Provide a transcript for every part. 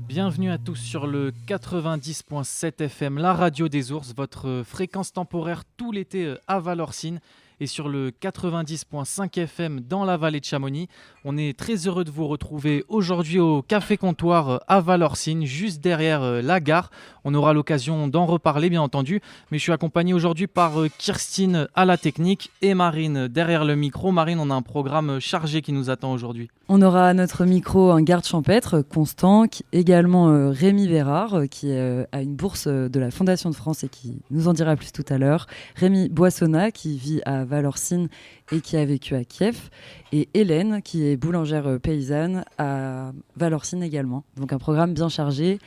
Bienvenue à tous sur le 90.7 FM, la radio des ours, votre fréquence temporaire tout l'été à Valorcine, et sur le 90.5 FM dans la vallée de Chamonix. On est très heureux de vous retrouver aujourd'hui au Café Comptoir à Valorcine, juste derrière la gare. On aura l'occasion d'en reparler bien entendu, mais je suis accompagné aujourd'hui par Kirstine à la technique et Marine derrière le micro. Marine, on a un programme chargé qui nous attend aujourd'hui. On aura à notre micro un garde champêtre, Constant, également Rémi Vérard, qui a une bourse de la Fondation de France et qui nous en dira plus tout à l'heure. Rémi Boissonnat, qui vit à Valorcine et qui a vécu à Kiev. Et Hélène, qui est boulangère paysanne à Valorcine également. Donc un programme bien chargé,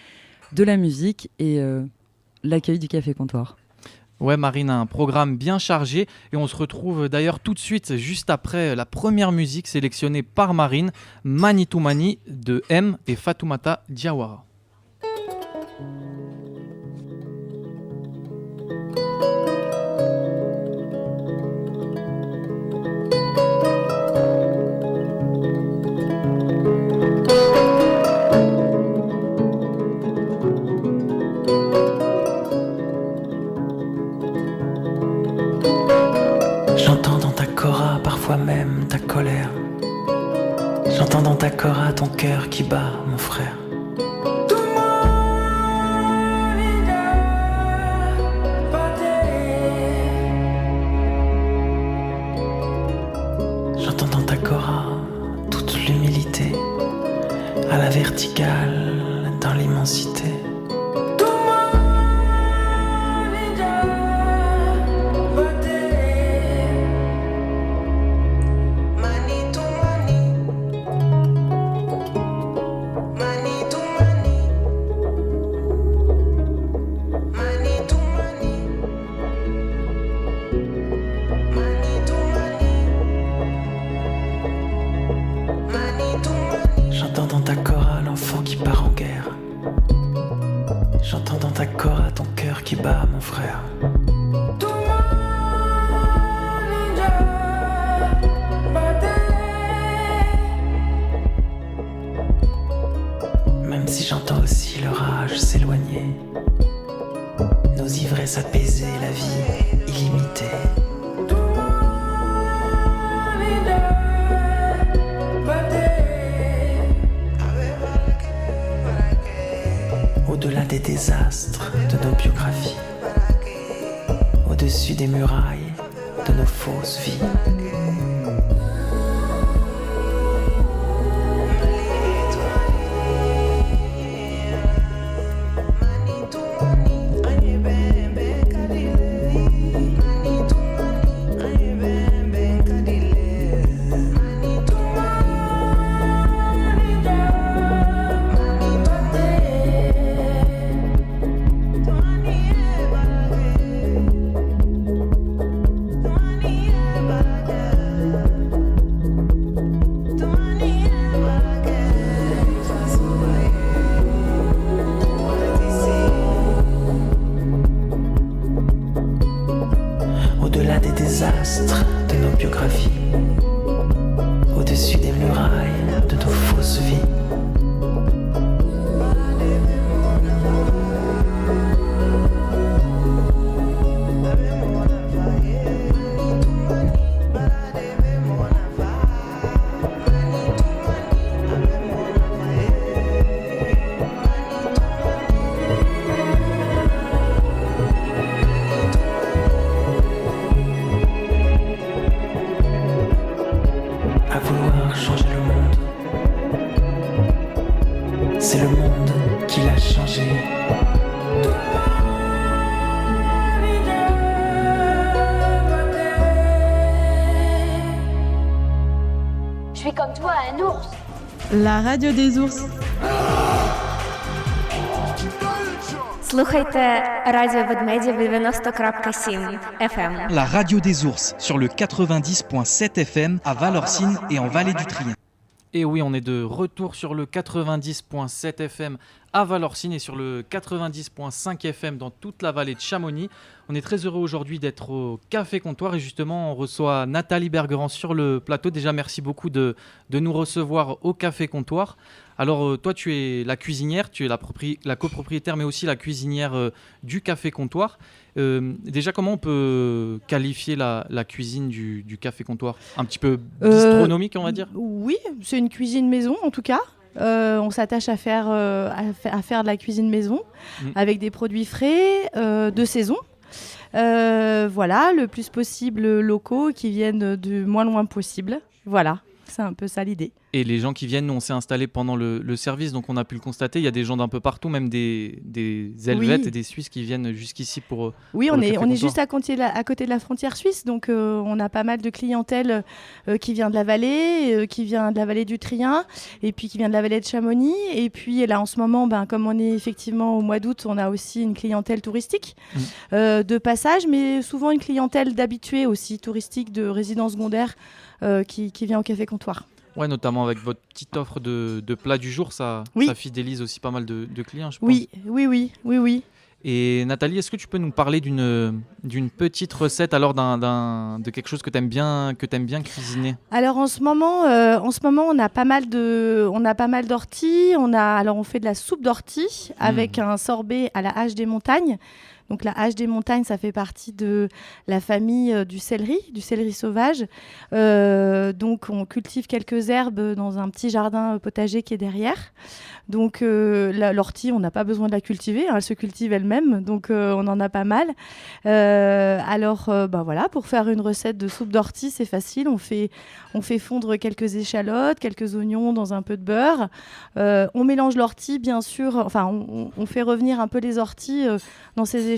de la musique et l'accueil du Café Comptoir. Ouais, Marine a un programme bien chargé et on se retrouve d'ailleurs tout de suite juste après la première musique sélectionnée par Marine, Manitou Mani de M et Fatoumata Diawara. J'entends dans ta cora parfois même ta colère. J'entends dans ta cora ton cœur qui bat, mon frère. J'entends dans ta cora toute l'humilité, à la verticale, dans l'immensité. J'entends dans ta cora l'enfant qui part en guerre. J'entends dans ta cora ton cœur qui bat, mon frère. Même si j'entends aussi le rage s'éloigner, nos ivresses apaisées, la vie illimitée. Au-delà des désastres de nos biographies, au-dessus des murailles de nos fausses vies. Au-delà des désastres de nos biographies, au-dessus des murailles de nos fausses vies. À vouloir changer le monde, c'est le monde qui l'a changé. Je suis comme toi, un ours. La radio des ours. Слухайте радіо Ведмедів 90.7 FM. La radio des ours sur le 90.7 FM à Valorcine et en Vallée du Trien. Et oui, on est de retour sur le 90.7 FM à Valorcine et sur le 90.5 FM dans toute la vallée de Chamonix. On est très heureux aujourd'hui d'être au Café Comptoir et justement on reçoit Nathalie Bergerand sur le plateau. Déjà merci beaucoup de nous recevoir au Café Comptoir. Alors toi tu es la cuisinière, tu es la copropriétaire mais aussi la cuisinière du Café Comptoir. Déjà comment on peut qualifier la cuisine du Café Comptoir? Un petit peu bistronomique on va dire? Oui, c'est une cuisine maison en tout cas. On s'attache à faire de la cuisine maison avec des produits frais, de saison. Voilà, le plus possible locaux qui viennent du moins loin possible. Voilà, c'est un peu ça l'idée. Et les gens qui viennent, nous on s'est installés pendant le service, donc on a pu le constater, il y a des gens d'un peu partout, même des Helvètes et des Suisses qui viennent jusqu'ici pour Oui, pour on le est Café juste à côté de la frontière suisse, donc on a pas mal de clientèle qui vient de la vallée, qui vient de la vallée du Trien, et puis qui vient de la vallée de Chamonix. Et puis là en ce moment, comme on est effectivement au mois d'août, on a aussi une clientèle touristique de passage, mais souvent une clientèle d'habitués aussi, touristique, de résidence secondaire qui vient au Café Comptoir. Ouais, notamment avec votre petite offre de plats du jour, ça fidélise aussi pas mal de clients, je pense. Oui. Et Nathalie, est-ce que tu peux nous parler d'une petite recette, alors de quelque chose que tu aimes bien cuisiner? Alors en ce moment, on a pas mal d'orties. On fait de la soupe d'orties avec un sorbet à la hache des montagnes. Donc la hache des montagnes, ça fait partie de la famille du céleri sauvage. Donc on cultive quelques herbes dans un petit jardin potager qui est derrière. Donc l'ortie, on n'a pas besoin de la cultiver, elle se cultive elle-même, donc on en a pas mal. Voilà, pour faire une recette de soupe d'ortie, c'est facile. On fait fondre quelques échalotes, quelques oignons dans un peu de beurre. On mélange l'ortie, bien sûr. Enfin, on fait revenir un peu les orties dans ces échalotes.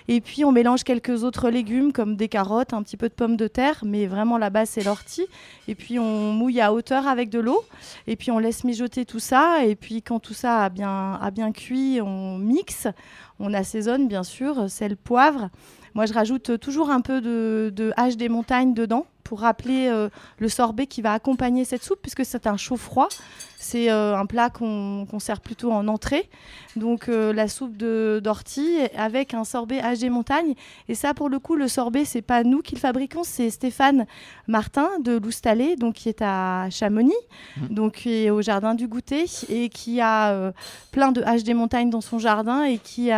Et puis, on mélange quelques autres légumes comme des carottes, un petit peu de pommes de terre. Mais vraiment, la base, c'est l'ortie. Et puis, on mouille à hauteur avec de l'eau. Et puis, on laisse mijoter tout ça. Et puis, quand tout ça a bien cuit, on mixe. On assaisonne, bien sûr, sel, poivre. Moi, je rajoute toujours un peu de hache des montagnes dedans pour rappeler le sorbet qui va accompagner cette soupe, puisque c'est un chaud-froid. C'est un plat qu'on sert plutôt en entrée. Donc, la soupe d'ortie avec un sorbet hache des montagnes. Et ça, pour le coup, le sorbet, c'est pas nous qui le fabriquons, c'est Stéphane Martin de Loustalé, donc qui est à Chamonix, donc qui est au jardin du goûter et qui a plein de haches des montagnes dans son jardin et qui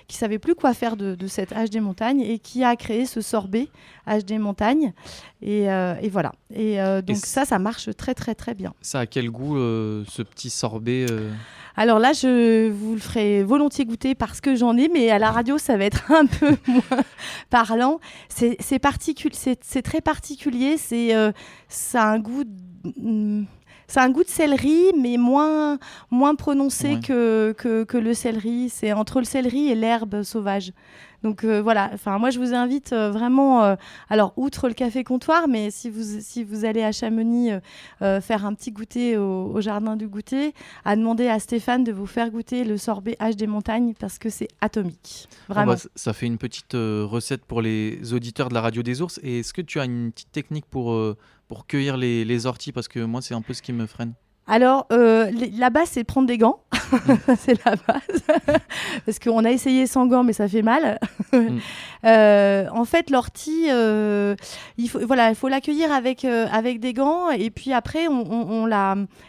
savait plus quoi faire de cette hache des montagnes et qui a créé ce sorbet hache des montagnes. Et voilà. Et donc ça marche très très très bien. Ça a quel goût ce petit sorbet Alors là, je vous le ferai volontiers goûter parce que j'en ai, mais à la radio, ça va être un peu moins parlant. C'est très particulier. Ça a un goût de céleri, mais moins prononcé que le céleri. C'est entre le céleri et l'herbe sauvage. Donc voilà, moi je vous invite vraiment, alors outre le Café Comptoir, mais si vous allez à Chamonix faire un petit goûter au jardin du goûter, à demander à Stéphane de vous faire goûter le sorbet hache des montagnes parce que c'est atomique, vraiment. Ça fait une petite recette pour les auditeurs de la radio des ours. Et est-ce que tu as une petite technique pour cueillir les orties, parce que moi c'est un peu ce qui me freine? Alors, la base, c'est de prendre des gants. C'est la base. Parce qu'on a essayé sans gants, mais ça fait mal. En fait, l'ortie, il faut l'accueillir avec des gants. Et puis après,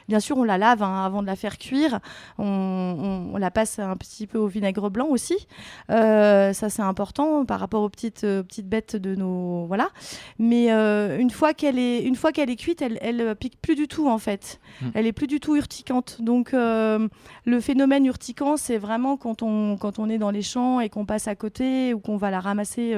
bien sûr, on la lave avant de la faire cuire. On la passe un petit peu au vinaigre blanc aussi. Ça, c'est important par rapport aux petites bêtes de nos... Voilà. Mais une fois qu'elle est cuite, elle pique plus du tout, en fait. Elle est plus du tout urticante. Donc, le phénomène urticant, c'est vraiment quand on est dans les champs et qu'on passe à côté ou qu'on va la ramasser,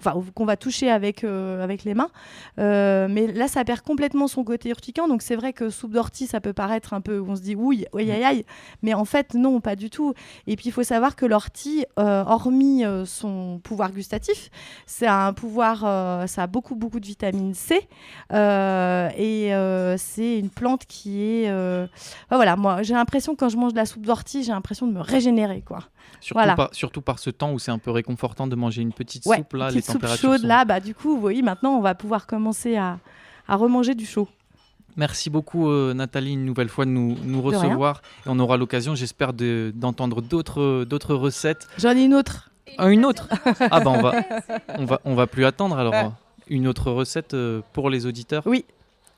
ou qu'on va toucher avec les mains. Mais là, ça perd complètement son côté urticant. Donc, c'est vrai que soupe d'ortie, ça peut paraître un peu... On se dit, oui, aïe. Mais en fait, non, pas du tout. Et puis, il faut savoir que l'ortie, hormis son pouvoir gustatif, ça a beaucoup, beaucoup de vitamine C. Et c'est une plante qui est... voilà, moi, j'ai l'impression que quand je mange de la soupe d'ortie, j'ai l'impression de me régénérer, quoi. Surtout par ce temps où c'est un peu réconfortant de manger une petite soupe là, les températures soupe chaude sont... là, du coup, vous voyez, maintenant on va pouvoir commencer à remanger du chaud. Merci beaucoup Nathalie, une nouvelle fois de nous recevoir. Et on aura l'occasion, j'espère, d'entendre d'autres recettes. J'en ai une autre. Une autre? Ah bah on va plus attendre alors. Une autre recette pour les auditeurs. Oui,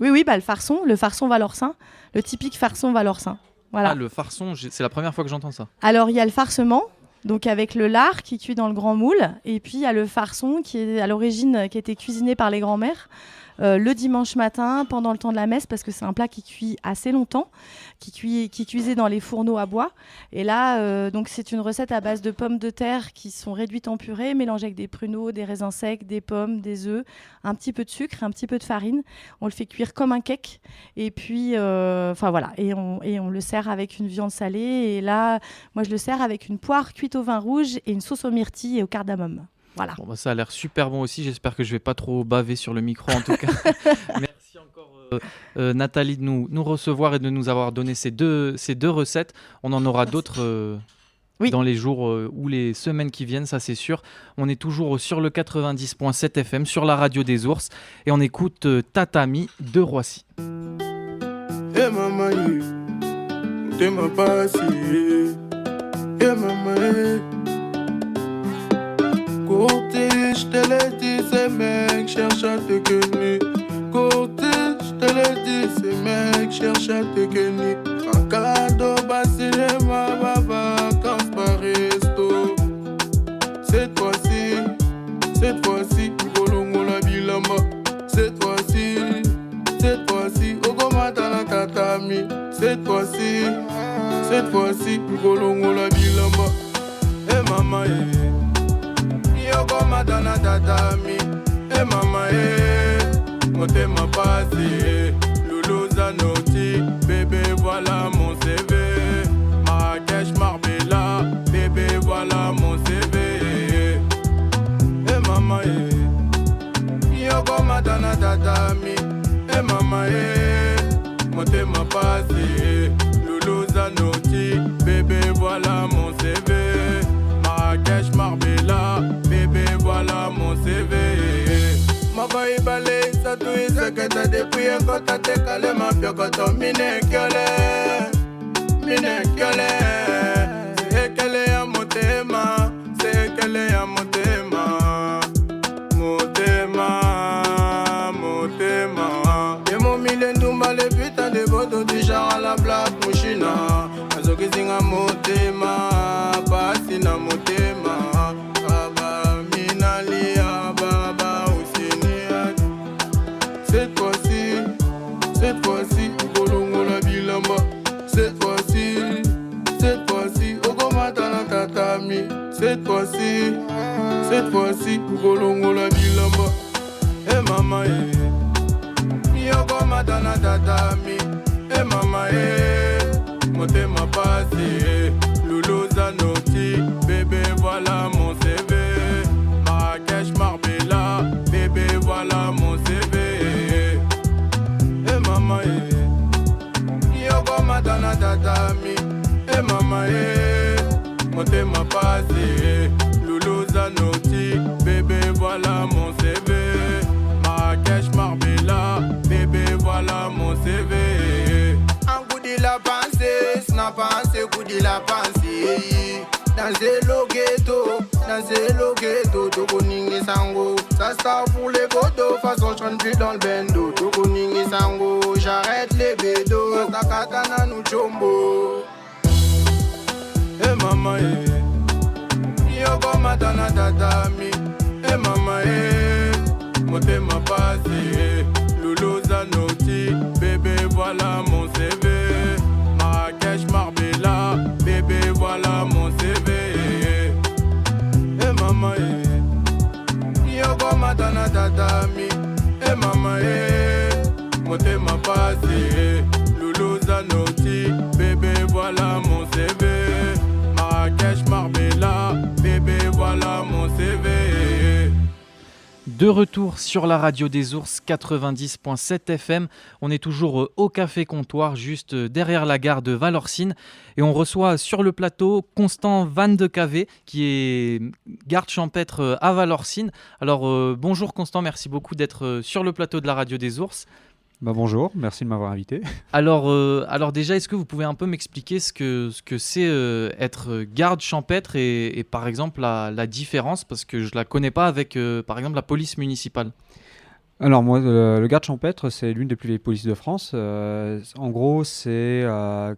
Oui, le farçon valorcin, le typique farçon valorcin. Voilà. Ah, le farçon, c'est la première fois que j'entends ça. Alors, il y a le farcement, donc avec le lard qui cuit dans le grand moule, et puis il y a le farçon qui est à l'origine qui a été cuisiné par les grands-mères le dimanche matin pendant le temps de la messe, parce que c'est un plat qui cuit assez longtemps, qui cuisait dans les fourneaux à bois. Et là, donc c'est une recette à base de pommes de terre qui sont réduites en purée, mélangées avec des pruneaux, des raisins secs, des pommes, des œufs, un petit peu de sucre, un petit peu de farine. On le fait cuire comme un cake, et puis voilà, et on le sert avec une viande salée. Et là, moi je le sers avec une poire cuite au vin rouge et une sauce aux myrtilles et au cardamome. Voilà. Bon, ça a l'air super bon aussi. J'espère que je vais pas trop baver sur le micro en tout cas. Merci encore Nathalie de nous recevoir et de nous avoir donné ces deux recettes. On en aura d'autres dans les jours ou les semaines qui viennent, ça c'est sûr. On est toujours sur le 90.7 FM sur la radio des ours et on écoute Tatami de Roissy. Hey maman, t'es ma passé. Hey maman, côté, je te l'ai dit, ces mecs cherchent à te gagner. Côté, je te l'ai dit, ces mecs cherchent à te gagner. Un cadeau, bas cinéma, vacances par resto. Cette fois-ci, Golongo la bilamba. Cette fois-ci, Ogomata la tatami. Cette fois-ci, Golongo la bilamba. Eh maman, Yoko madana tatami, mama motema passé, Loulou Zanotti, bébé voilà mon CV, Marrakech Marbella, bébé voilà mon CV, mama Yoko madana tatami, mama motema passé, Loulou Zanotti, bébé voilà mon CV, Marrakech Marbella, bébé voilà mon CV. Ma boy balé, ça tout est ce que t'as depuis un quand t'as décalé ma pire quand t'as miné c'est qu'elle est à mon thème, c'est qu'elle est à mon thème, mon thème. Et mon milène d'oumba les putains de bodos du genre à la blague mouchina, azoki zinga mon thème, pasina mon thème. Cette fois-ci, Golongo la bilamba. Cette fois-ci, Ogomata la tatami. Cette fois-ci, Golongo la bilamba. Eh mama Yogomata la tatami. Eh mama motema passé, Loulou Zanotti, bébé voilà mon CV, Marrakech Marbella, bébé voilà mon CV. Mama Yoko madana tatami, mama motema passé, Loulou Zanotti, bébé voilà mon CV, Marrakech Marbella, bébé voilà mon CV. Un coup de la pensée, n'a pensé, coup de la pensée. Dans le ghetto, Tokoningi Sango. Ça star pour les godos, façon je rentre plus dans le bendo. Tokoningi Sango, j'arrête les bédos. Takatana nous chombo. Eh mama Yoko madana tatami. Eh mama motema passé, Loulou Zanotti, bébé voilà mon CV, Marrakech Marbella, bébé voilà mon CV. Eh mama Yoko madana tatami. Eh mama motema passé, Loulou Zanotti, bébé voilà mon CV, Marrakech Marbella, bébé voilà mon CV. De retour sur la radio des ours 90.7 FM, on est toujours au Café Comptoir, juste derrière la gare de Valorcine, et on reçoit sur le plateau Constant Van de Cavé, qui est garde champêtre à Valorcine. Alors bonjour Constant, merci beaucoup d'être sur le plateau de la radio des ours. Bonjour, merci de m'avoir invité. Alors déjà, est-ce que vous pouvez un peu m'expliquer ce que c'est être garde champêtre et par exemple la différence, parce que je ne la connais pas avec par exemple la police municipale. Alors moi, le garde champêtre, c'est l'une des plus vieilles polices de France. En gros, c'est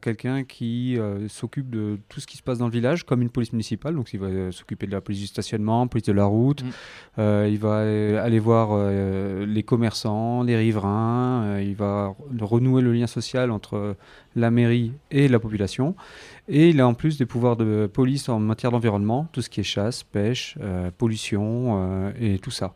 quelqu'un qui s'occupe de tout ce qui se passe dans le village, comme une police municipale. Donc il va s'occuper de la police du stationnement, police de la route. Il va aller voir les commerçants, les riverains. Il va renouer le lien social entre la mairie et la population. Et il a en plus des pouvoirs de police en matière d'environnement, tout ce qui est chasse, pêche, pollution et tout ça.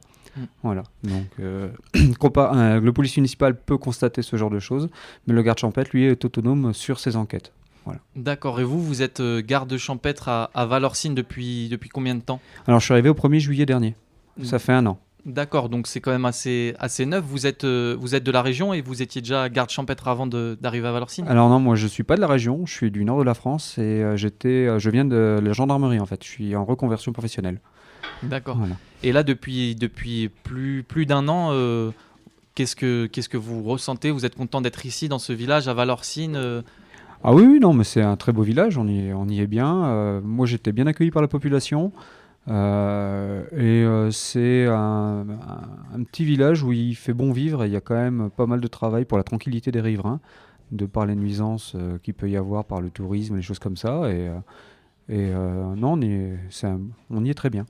Voilà, donc le police municipal peut constater ce genre de choses, mais le garde champêtre, lui, est autonome sur ses enquêtes. Voilà. D'accord, et vous êtes garde champêtre à Valorcine depuis combien de temps ? Alors je suis arrivé au 1er juillet dernier, ça fait 1 an. D'accord, donc c'est quand même assez neuf. Vous êtes de la région et vous étiez déjà garde champêtre avant d'arriver à Valorcine ? Alors non, moi je suis pas de la région, je suis du nord de la France et je viens de la gendarmerie en fait, je suis en reconversion professionnelle. D'accord. Voilà. Et là, depuis plus d'1 an, qu'est-ce que vous ressentez ? Vous êtes content d'être ici, dans ce village, à Valorcine Ah oui, non, mais c'est un très beau village, on y est bien. Moi, j'étais bien accueilli par la population. C'est un petit village où il fait bon vivre et il y a quand même pas mal de travail pour la tranquillité des riverains, de par les nuisances qu'il peut y avoir par le tourisme, les choses comme ça. Non, on y est très bien.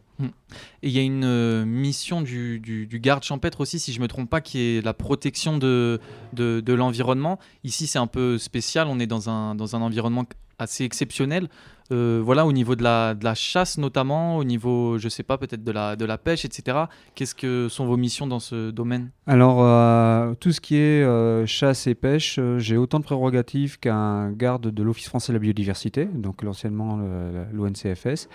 Et il y a une mission du garde champêtre aussi, si je ne me trompe pas, qui est la protection de l'environnement. Ici, c'est un peu spécial, on est dans un environnement assez exceptionnel. Voilà, au niveau de la chasse notamment, au niveau, je sais pas, peut-être de la pêche, etc. Qu'est-ce que sont vos missions dans ce domaine ? Alors, tout ce qui est chasse et pêche, j'ai autant de prérogatives qu'un garde de l'Office français de la biodiversité, donc l'anciennement l'ONCFS.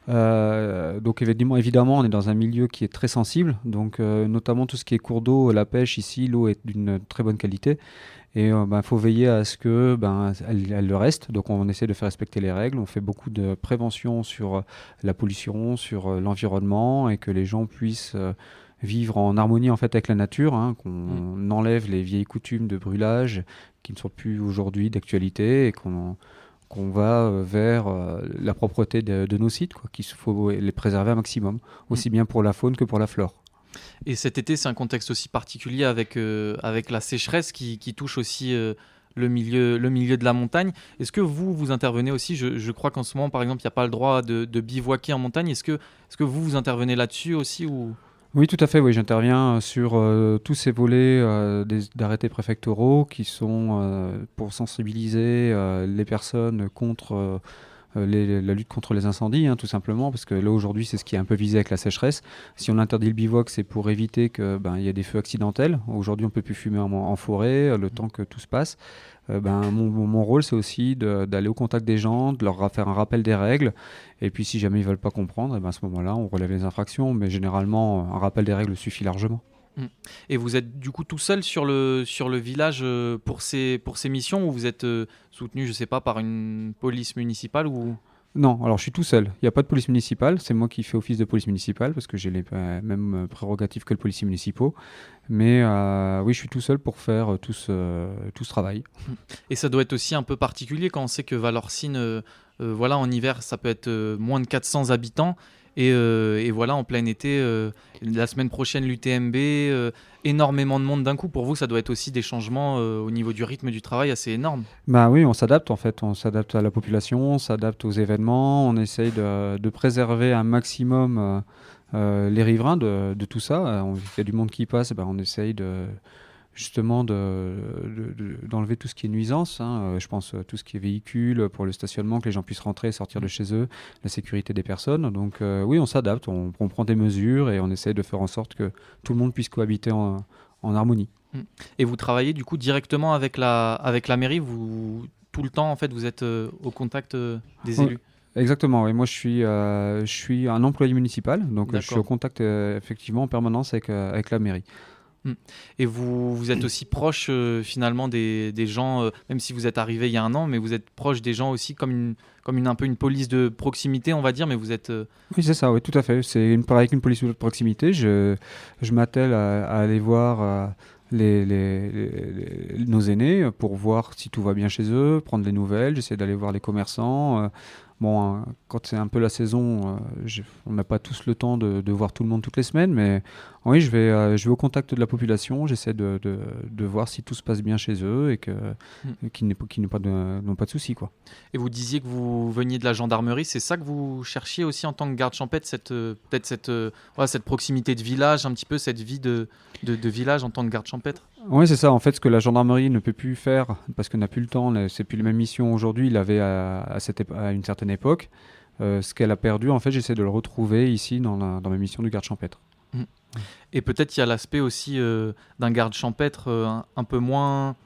Donc évidemment, on est dans un milieu qui est très sensible, donc notamment tout ce qui est cours d'eau, la pêche, ici, l'eau est d'une très bonne qualité. Et faut veiller à ce que elle le reste. Donc on essaie de faire respecter les règles. On fait beaucoup de prévention sur la pollution, sur l'environnement, et que les gens puissent vivre en harmonie en fait avec la nature, qu'on enlève les vieilles coutumes de brûlage qui ne sont plus aujourd'hui d'actualité, et qu'on va vers la propreté de nos sites, qu'il faut les préserver un maximum, aussi bien pour la faune que pour la flore. Et cet été, c'est un contexte aussi particulier avec la sécheresse qui touche aussi le milieu de la montagne. Est-ce que vous intervenez aussi ? Je crois qu'en ce moment, par exemple, il n'y a pas le droit de bivouaquer en montagne. Est-ce que vous intervenez là-dessus aussi ou... Oui, tout à fait. Oui, j'interviens sur tous ces volets d'arrêtés préfectoraux qui sont pour sensibiliser les personnes contre... la lutte contre les incendies, tout simplement, parce que là aujourd'hui c'est ce qui est un peu visé avec la sécheresse. Si on interdit le bivouac, c'est pour éviter qu'il y ait des feux accidentels. Aujourd'hui on ne peut plus fumer en forêt le temps que tout se passe. Mon rôle c'est aussi d'aller au contact des gens, de leur faire un rappel des règles, et puis si jamais ils ne veulent pas comprendre, à ce moment-là on relève les infractions, mais généralement un rappel des règles suffit largement. Et vous êtes du coup tout seul sur le village pour ces missions, ou vous êtes soutenu, je sais pas, par une police municipale ou... Non, alors je suis tout seul. Il n'y a pas de police municipale. C'est moi qui fais office de police municipale parce que j'ai les mêmes prérogatives que le policier municipal. Mais oui, je suis tout seul pour faire tout ce travail. Et ça doit être aussi un peu particulier quand on sait que Valorcine, voilà, en hiver, ça peut être moins de 400 habitants. Et voilà, en plein été, la semaine prochaine, l'UTMB, énormément de monde d'un coup. Pour vous, ça doit être aussi des changements au niveau du rythme du travail assez énormes. Oui, on s'adapte en fait. On s'adapte à la population, on s'adapte aux événements. On essaye de préserver un maximum les riverains de tout ça. Il y a du monde qui passe, on essaye justement d'enlever tout ce qui est nuisance, je pense tout ce qui est véhicule pour le stationnement, que les gens puissent rentrer et sortir de chez eux, la sécurité des personnes. Donc oui, on s'adapte, on prend des mesures et on essaie de faire en sorte que tout le monde puisse cohabiter en harmonie. Et vous travaillez du coup directement avec la mairie, tout le temps en fait vous êtes au contact des élus? Exactement, et moi je suis un employé municipal, donc je suis au contact effectivement en permanence avec la mairie. Et vous êtes aussi proche finalement des gens, même si vous êtes arrivé il y a 1 an, mais vous êtes proche des gens aussi comme un peu une police de proximité, on va dire, mais vous êtes... Oui, c'est ça, oui, tout à fait. C'est pareil qu'une police de proximité. Je m'attelle à aller voir nos aînés pour voir si tout va bien chez eux, prendre des nouvelles. J'essaie d'aller voir les commerçants. Bon, quand c'est un peu la saison, on n'a pas tous le temps de voir tout le monde toutes les semaines, mais oui, je vais au contact de la population, j'essaie de voir si tout se passe bien chez eux et qu'ils n'ont pas de soucis, quoi. Et vous disiez que vous veniez de la gendarmerie, c'est ça que vous cherchiez aussi en tant que garde champêtre, peut-être cette proximité de village, un petit peu cette vie de village en tant que garde champêtre? Oui, c'est ça. En fait, ce que la gendarmerie ne peut plus faire, parce qu'on n'a plus le temps, c'est plus les mêmes missions aujourd'hui, il avait à une certaine époque. Ce qu'elle a perdu, en fait, j'essaie de le retrouver ici dans ma mission de garde champêtre. Et peut-être il y a l'aspect aussi d'un garde champêtre un peu moins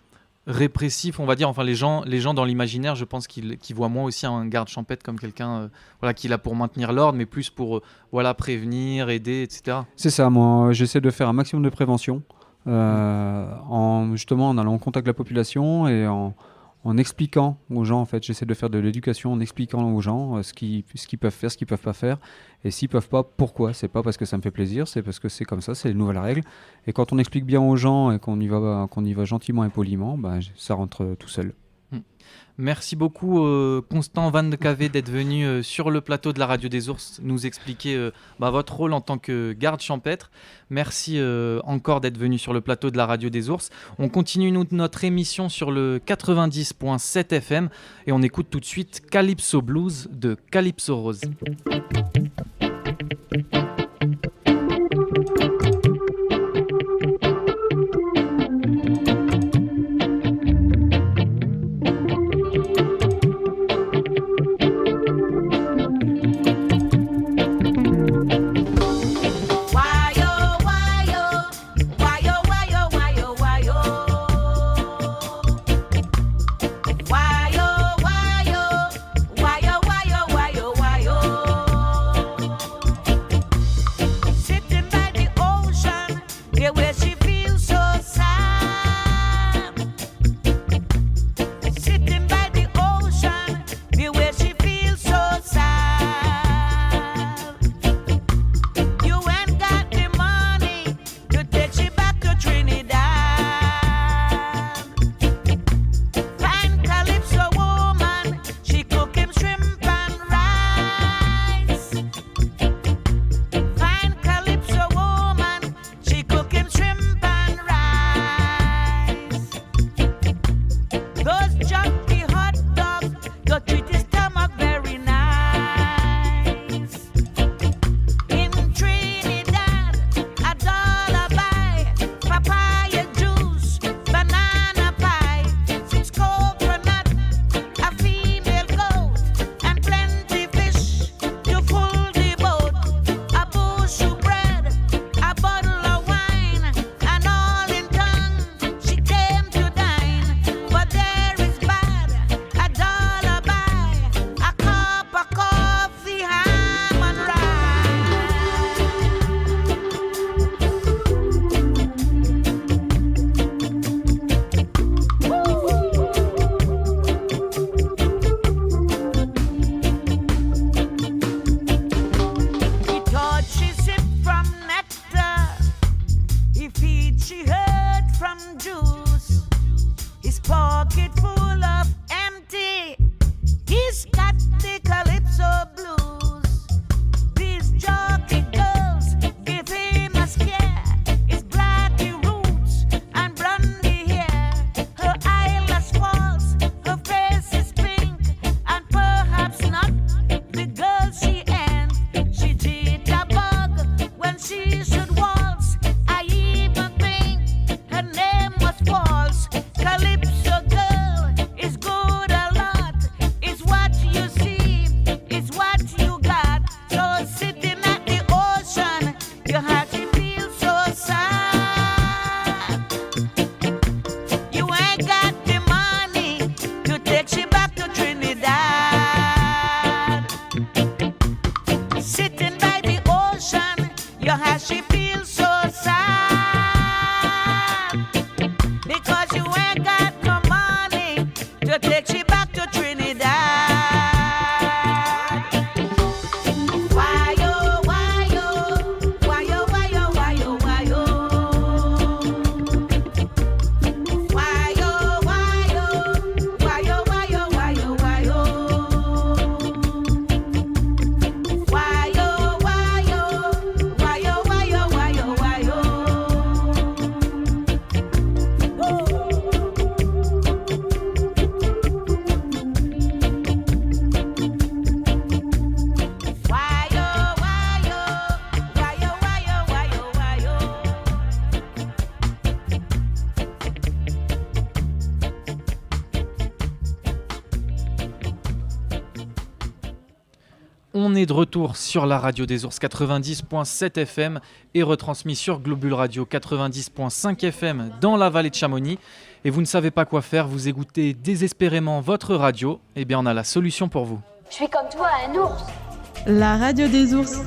répressif, on va dire. Enfin, les gens dans l'imaginaire, je pense qu'ils voient moins aussi un garde champêtre comme quelqu'un qui est là pour maintenir l'ordre, mais plus pour prévenir, aider, etc. C'est ça. Moi, j'essaie de faire un maximum de prévention. Justement en allant en contact avec la population et en expliquant aux gens, en fait, j'essaie de faire de l'éducation en expliquant aux gens ce qu'ils peuvent faire, ce qu'ils peuvent pas faire, et s'ils peuvent pas, pourquoi. C'est pas parce que ça me fait plaisir, c'est parce que c'est comme ça, c'est les nouvelles règles. Et quand on explique bien aux gens et qu'on y va gentiment et poliment, ça rentre tout seul. Merci beaucoup Constant Van de Cave d'être venu sur le plateau de la Radio des Ours nous expliquer votre rôle en tant que garde champêtre. Merci encore d'être venu sur le plateau de la Radio des Ours. On continue notre émission sur le 90.7 FM et on écoute tout de suite Calypso Blues de Calypso Rose. On est de retour sur la radio des ours 90.7 FM et retransmis sur Globule Radio 90.5 FM dans la vallée de Chamonix. Et vous ne savez pas quoi faire, vous écoutez désespérément votre radio, eh bien on a la solution pour vous. Je suis comme toi, un ours. La radio des ours.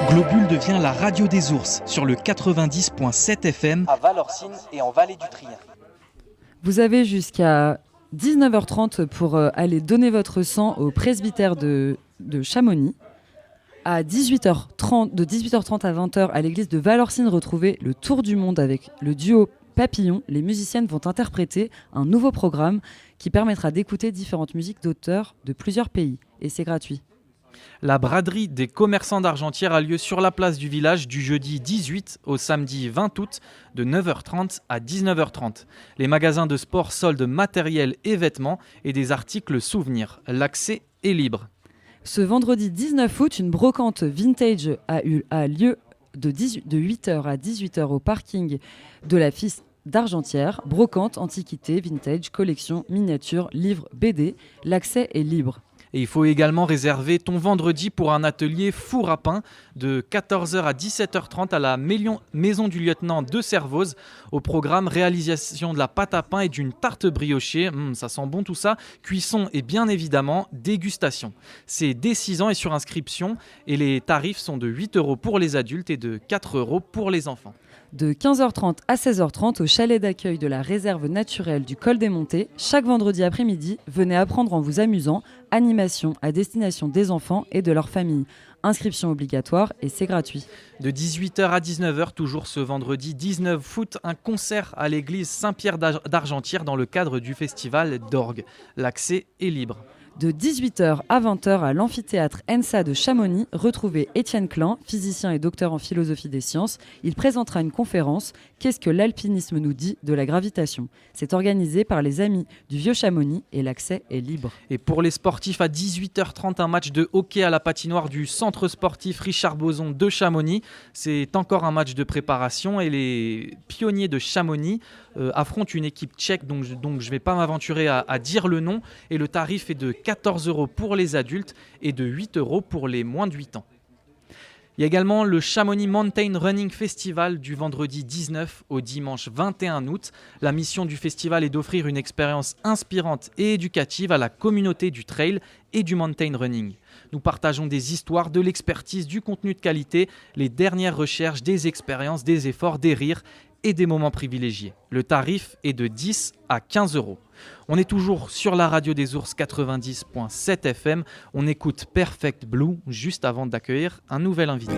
Globule devient la radio des ours sur le 90.7 FM À Valorcine et en Vallée du Trien. Vous avez jusqu'à 19h30 pour aller donner votre sang au presbytère de Chamonix. À 18h30, de 18h30 à 20h, à l'église de Valorcine, retrouvez le Tour du Monde avec le duo Papillon. Les musiciennes vont interpréter un nouveau programme qui permettra d'écouter différentes musiques d'auteurs de plusieurs pays. Et c'est gratuit. La braderie des commerçants d'Argentière a lieu sur la place du village du jeudi 18 au samedi 20 août de 9h30 à 19h30. Les magasins de sport soldent matériel et vêtements et des articles souvenirs. L'accès est libre. Ce vendredi 19 août, une brocante vintage a lieu de 8h à 18h au parking de la FIS d'Argentière. Brocante, antiquité, vintage, collection, miniature, livres, BD. L'accès est libre. Et il faut également réserver ton vendredi pour un atelier four à pain de 14h à 17h30 à la Maison du Lieutenant de Servoz. Au programme, réalisation de la pâte à pain et d'une tarte briochée. Ça sent bon tout ça. Cuisson et bien évidemment dégustation. C'est dès 6 ans et sur inscription. Et les tarifs sont de 8 € pour les adultes et de 4 € pour les enfants. De 15h30 à 16h30 au chalet d'accueil de la réserve naturelle du Col des Montées. Chaque vendredi après-midi, venez apprendre en vous amusant. Animation à destination des enfants et de leurs familles. Inscription obligatoire et c'est gratuit. De 18h à 19h, toujours ce vendredi 19 août, un concert à l'église Saint-Pierre d'Argentière dans le cadre du festival d'orgue. L'accès est libre. De 18h à 20h à l'amphithéâtre ENSA de Chamonix, retrouvez Étienne Klein, physicien et docteur en philosophie des sciences. Il présentera une conférence « Qu'est-ce que l'alpinisme nous dit de la gravitation ?» C'est organisé par les amis du Vieux Chamonix et l'accès est libre. Et pour les sportifs, à 18h30, un match de hockey à la patinoire du centre sportif Richard Boson de Chamonix. C'est encore un match de préparation et les pionniers de Chamonix affrontent une équipe tchèque donc je ne vais pas m'aventurer à dire le nom. Et le tarif est de 14 € pour les adultes et de 8 € pour les moins de 8 ans. Il y a également le Chamonix Mountain Running Festival du vendredi 19 au dimanche 21 août. La mission du festival est d'offrir une expérience inspirante et éducative à la communauté du trail et du mountain running. Nous partageons des histoires, de l'expertise, du contenu de qualité, les dernières recherches, des expériences, des efforts, des rires et des moments privilégiés. Le tarif est de 10 à 15 €. On est toujours sur la radio des ours 90.7 FM. On écoute Perfect Blue juste avant d'accueillir un nouvel invité.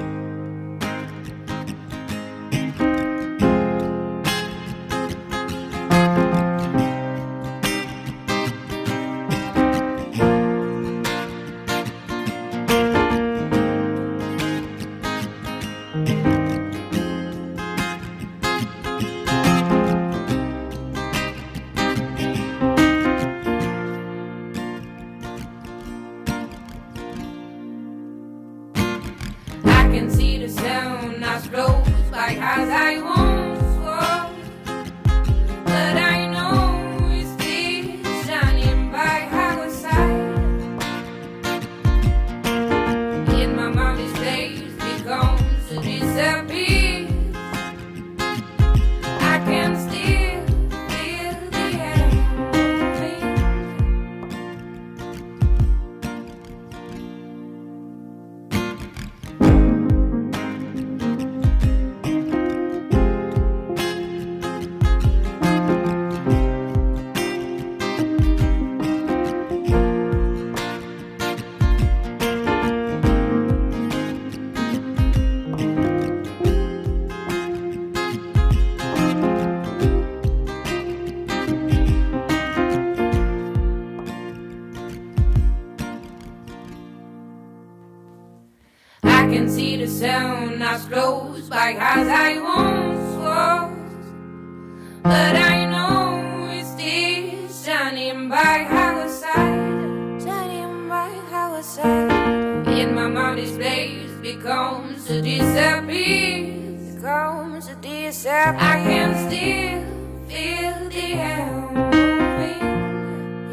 I can still feel the the air moving,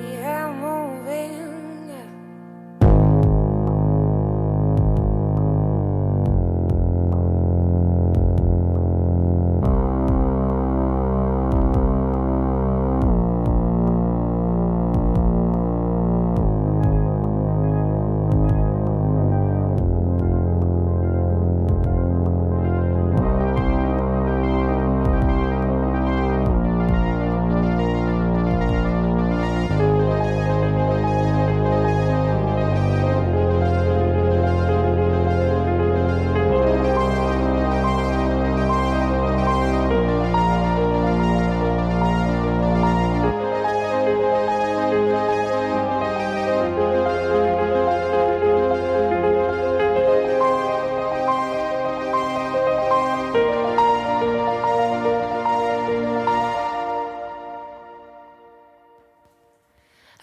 the air moving.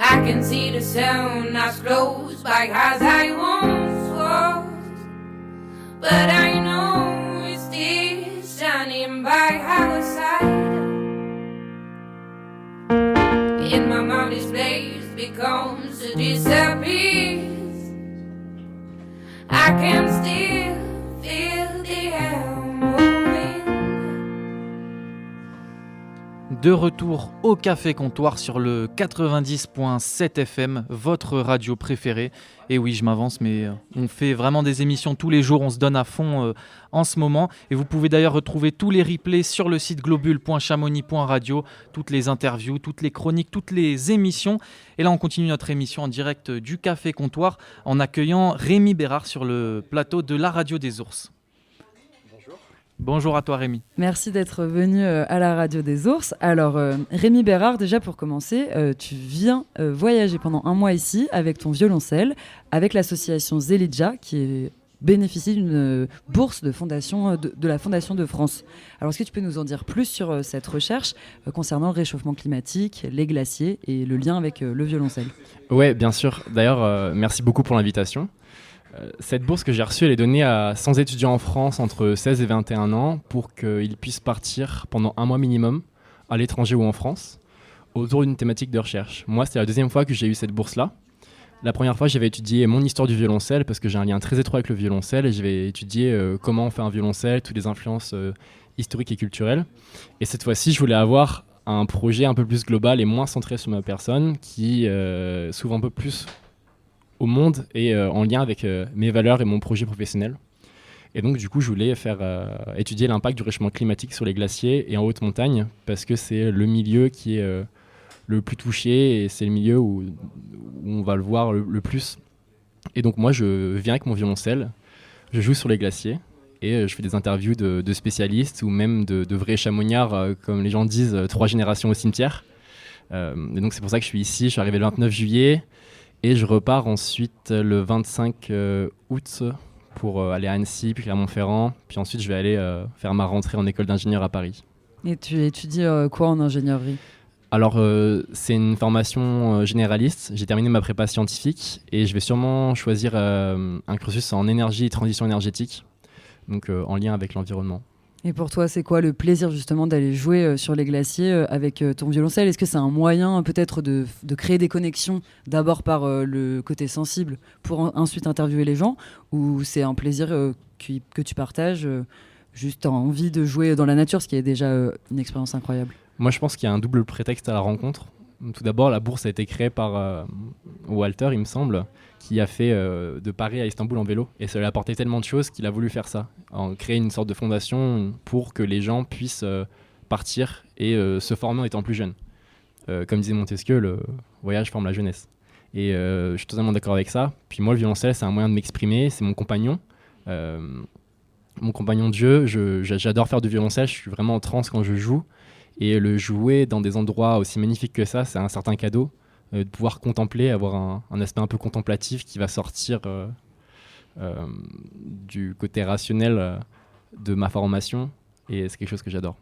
I can see the sun as close by as I once was, but I know it's still shining by our side. In my mind this place becomes to disappear. I can still feel the air moving. De retour au Café Comptoir sur le 90.7 FM, votre radio préférée. Et oui, je m'avance, mais on fait vraiment des émissions tous les jours, on se donne à fond en ce moment. Et vous pouvez d'ailleurs retrouver tous les replays sur le site globule.chamonix.radio, toutes les interviews, toutes les chroniques, toutes les émissions. Et là, on continue notre émission en direct du Café Comptoir en accueillant Rémi Bérard sur le plateau de la radio des Ours. Bonjour à toi Rémi. Merci d'être venu à la radio des Ours. Alors Rémi Bérard, déjà pour commencer, tu viens voyager pendant un mois ici avec ton violoncelle, avec l'association Zelidja qui bénéficie d'une bourse de la Fondation de France. Alors est-ce que tu peux nous en dire plus sur cette recherche concernant le réchauffement climatique, les glaciers et le lien avec le violoncelle ? Oui, bien sûr. D'ailleurs, merci beaucoup pour l'invitation. Cette bourse que j'ai reçue, elle est donnée à 100 étudiants en France entre 16 et 21 ans pour qu'ils puissent partir pendant un mois minimum à l'étranger ou en France autour d'une thématique de recherche. Moi, c'était la deuxième fois que j'ai eu cette bourse-là. La première fois, j'avais étudié mon histoire du violoncelle parce que j'ai un lien très étroit avec le violoncelle et j'avais étudié comment on fait un violoncelle, toutes les influences historiques et culturelles. Et cette fois-ci, je voulais avoir un projet un peu plus global et moins centré sur ma personne qui s'ouvre un peu plus au monde et en lien avec mes valeurs et mon projet professionnel. Et donc, du coup, je voulais faire étudier l'impact du réchauffement climatique sur les glaciers et en haute montagne parce que c'est le milieu qui est le plus touché et c'est le milieu où on va le voir le plus. Et donc, moi, je viens avec mon violoncelle, je joue sur les glaciers et je fais des interviews de spécialistes ou même de vrais chamoniards, comme les gens disent, 3 générations au cimetière. Et donc, c'est pour ça que je suis ici. Je suis arrivé le 29 juillet. Et je repars ensuite le 25 août pour aller à Annecy, puis Clermont-Ferrand. Puis ensuite, je vais aller faire ma rentrée en école d'ingénieur à Paris. Et tu étudies quoi en ingénierie ? Alors, c'est une formation généraliste. J'ai terminé ma prépa scientifique et je vais sûrement choisir un cursus en énergie et transition énergétique, donc en lien avec l'environnement. Et pour toi, c'est quoi le plaisir justement d'aller jouer sur les glaciers avec ton violoncelle ? Est-ce que c'est un moyen peut-être de créer des connexions d'abord par le côté sensible pour ensuite interviewer les gens, ou c'est un plaisir que tu partages juste en envie de jouer dans la nature, ce qui est déjà une expérience incroyable ? Moi, je pense qu'il y a un double prétexte à la rencontre. Tout d'abord, la bourse a été créée par Walter, il me semble, qui a fait de Paris à Istanbul en vélo. Et ça lui a apporté tellement de choses qu'il a voulu faire ça, créer une sorte de fondation pour que les gens puissent partir et se former en étant plus jeunes. Comme disait Montesquieu, le voyage forme la jeunesse. Et je suis totalement d'accord avec ça. Puis moi, le violoncelle, c'est un moyen de m'exprimer, c'est mon compagnon. Mon compagnon de jeu, j'adore faire du violoncelle, je suis vraiment en transe quand je joue. Et le jouer dans des endroits aussi magnifiques que ça, c'est un certain cadeau. De pouvoir contempler, avoir un aspect un peu contemplatif qui va sortir du côté rationnel de ma formation. Et c'est quelque chose que j'adore.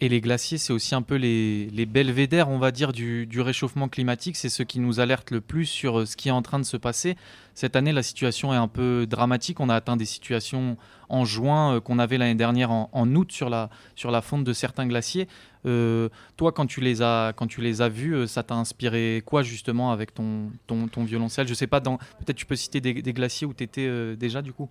Et les glaciers, c'est aussi un peu les belvédères, on va dire, du réchauffement climatique. C'est ceux qui nous alertent le plus sur ce qui est en train de se passer. Cette année, la situation est un peu dramatique. On a atteint des situations en juin qu'on avait l'année dernière en août sur la fonte de certains glaciers. Toi, quand tu les as vus, ça t'a inspiré quoi justement avec ton violoncelle? Je sais pas, peut-être tu peux citer des glaciers où tu étais déjà du coup.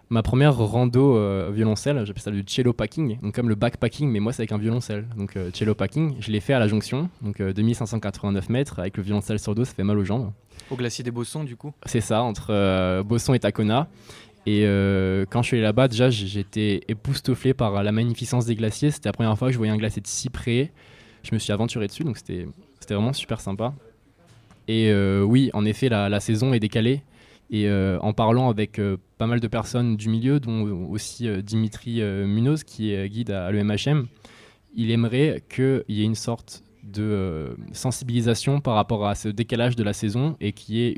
Ma première rando violoncelle, j'appelle ça le cello packing, donc comme le backpacking, mais moi c'est avec un violoncelle. Donc cello packing, je l'ai fait à la jonction, donc 2589 mètres, avec le violoncelle sur le dos, ça fait mal aux jambes. Au glacier des Bossons du coup. C'est ça, entre Bossons et Tacona. Et quand je suis allé là-bas, déjà j'étais époustouflé par la magnificence des glaciers. C'était la première fois que je voyais un glacier de si près. Je me suis aventuré dessus, donc c'était vraiment super sympa. Et oui, en effet, la saison est décalée. Et en parlant avec pas mal de personnes du milieu, dont aussi Dimitri Munoz, qui est guide à l'EMHM, il aimerait qu'il y ait une sorte de sensibilisation par rapport à ce décalage de la saison et qu'il y ait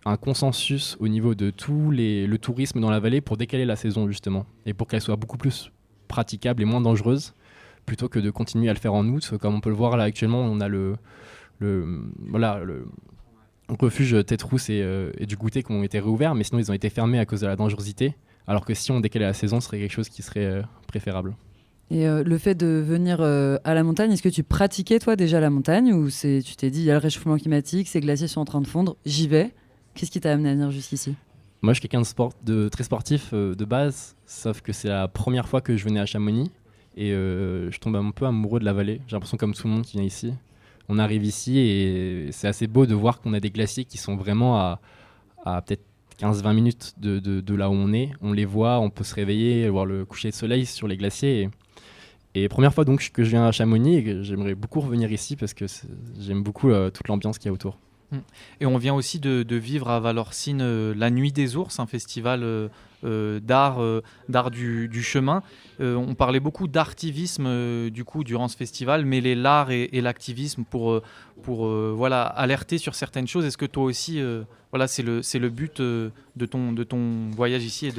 un consensus au niveau de le tourisme dans la vallée pour décaler la saison justement, et pour qu'elle soit beaucoup plus praticable et moins dangereuse, plutôt que de continuer à le faire en août. Comme on peut le voir là actuellement, on a le refuge Tête Rousse et du Goûter qui ont été réouverts, mais sinon ils ont été fermés à cause de la dangerosité, alors que si on décalait la saison, ce serait quelque chose qui serait préférable. Et le fait de venir à la montagne, est-ce que tu pratiquais toi déjà la montagne, ou tu t'es dit il y a le réchauffement climatique, ces glaciers sont en train de fondre, j'y vais? Qu'est-ce qui t'a amené à venir jusqu'ici? Moi je suis quelqu'un de très sportif de base, sauf que c'est la première fois que je venais à Chamonix et je tombe un peu amoureux de la vallée. J'ai l'impression comme tout le monde qui vient ici. On arrive ici et c'est assez beau de voir qu'on a des glaciers qui sont vraiment à peut-être 15-20 minutes de là où on est. On les voit, on peut se réveiller, voir le coucher de soleil sur les glaciers. Et première fois donc que je viens à Chamonix et que j'aimerais beaucoup revenir ici parce que j'aime beaucoup toute l'ambiance qu'il y a autour. Et on vient aussi de vivre à Valorcine la Nuit des Ours, un festival d'art du chemin. On parlait beaucoup d'artivisme du coup durant ce festival, mêler l'art et l'activisme pour alerter sur certaines choses. Est-ce que toi aussi, c'est le but de ton voyage ici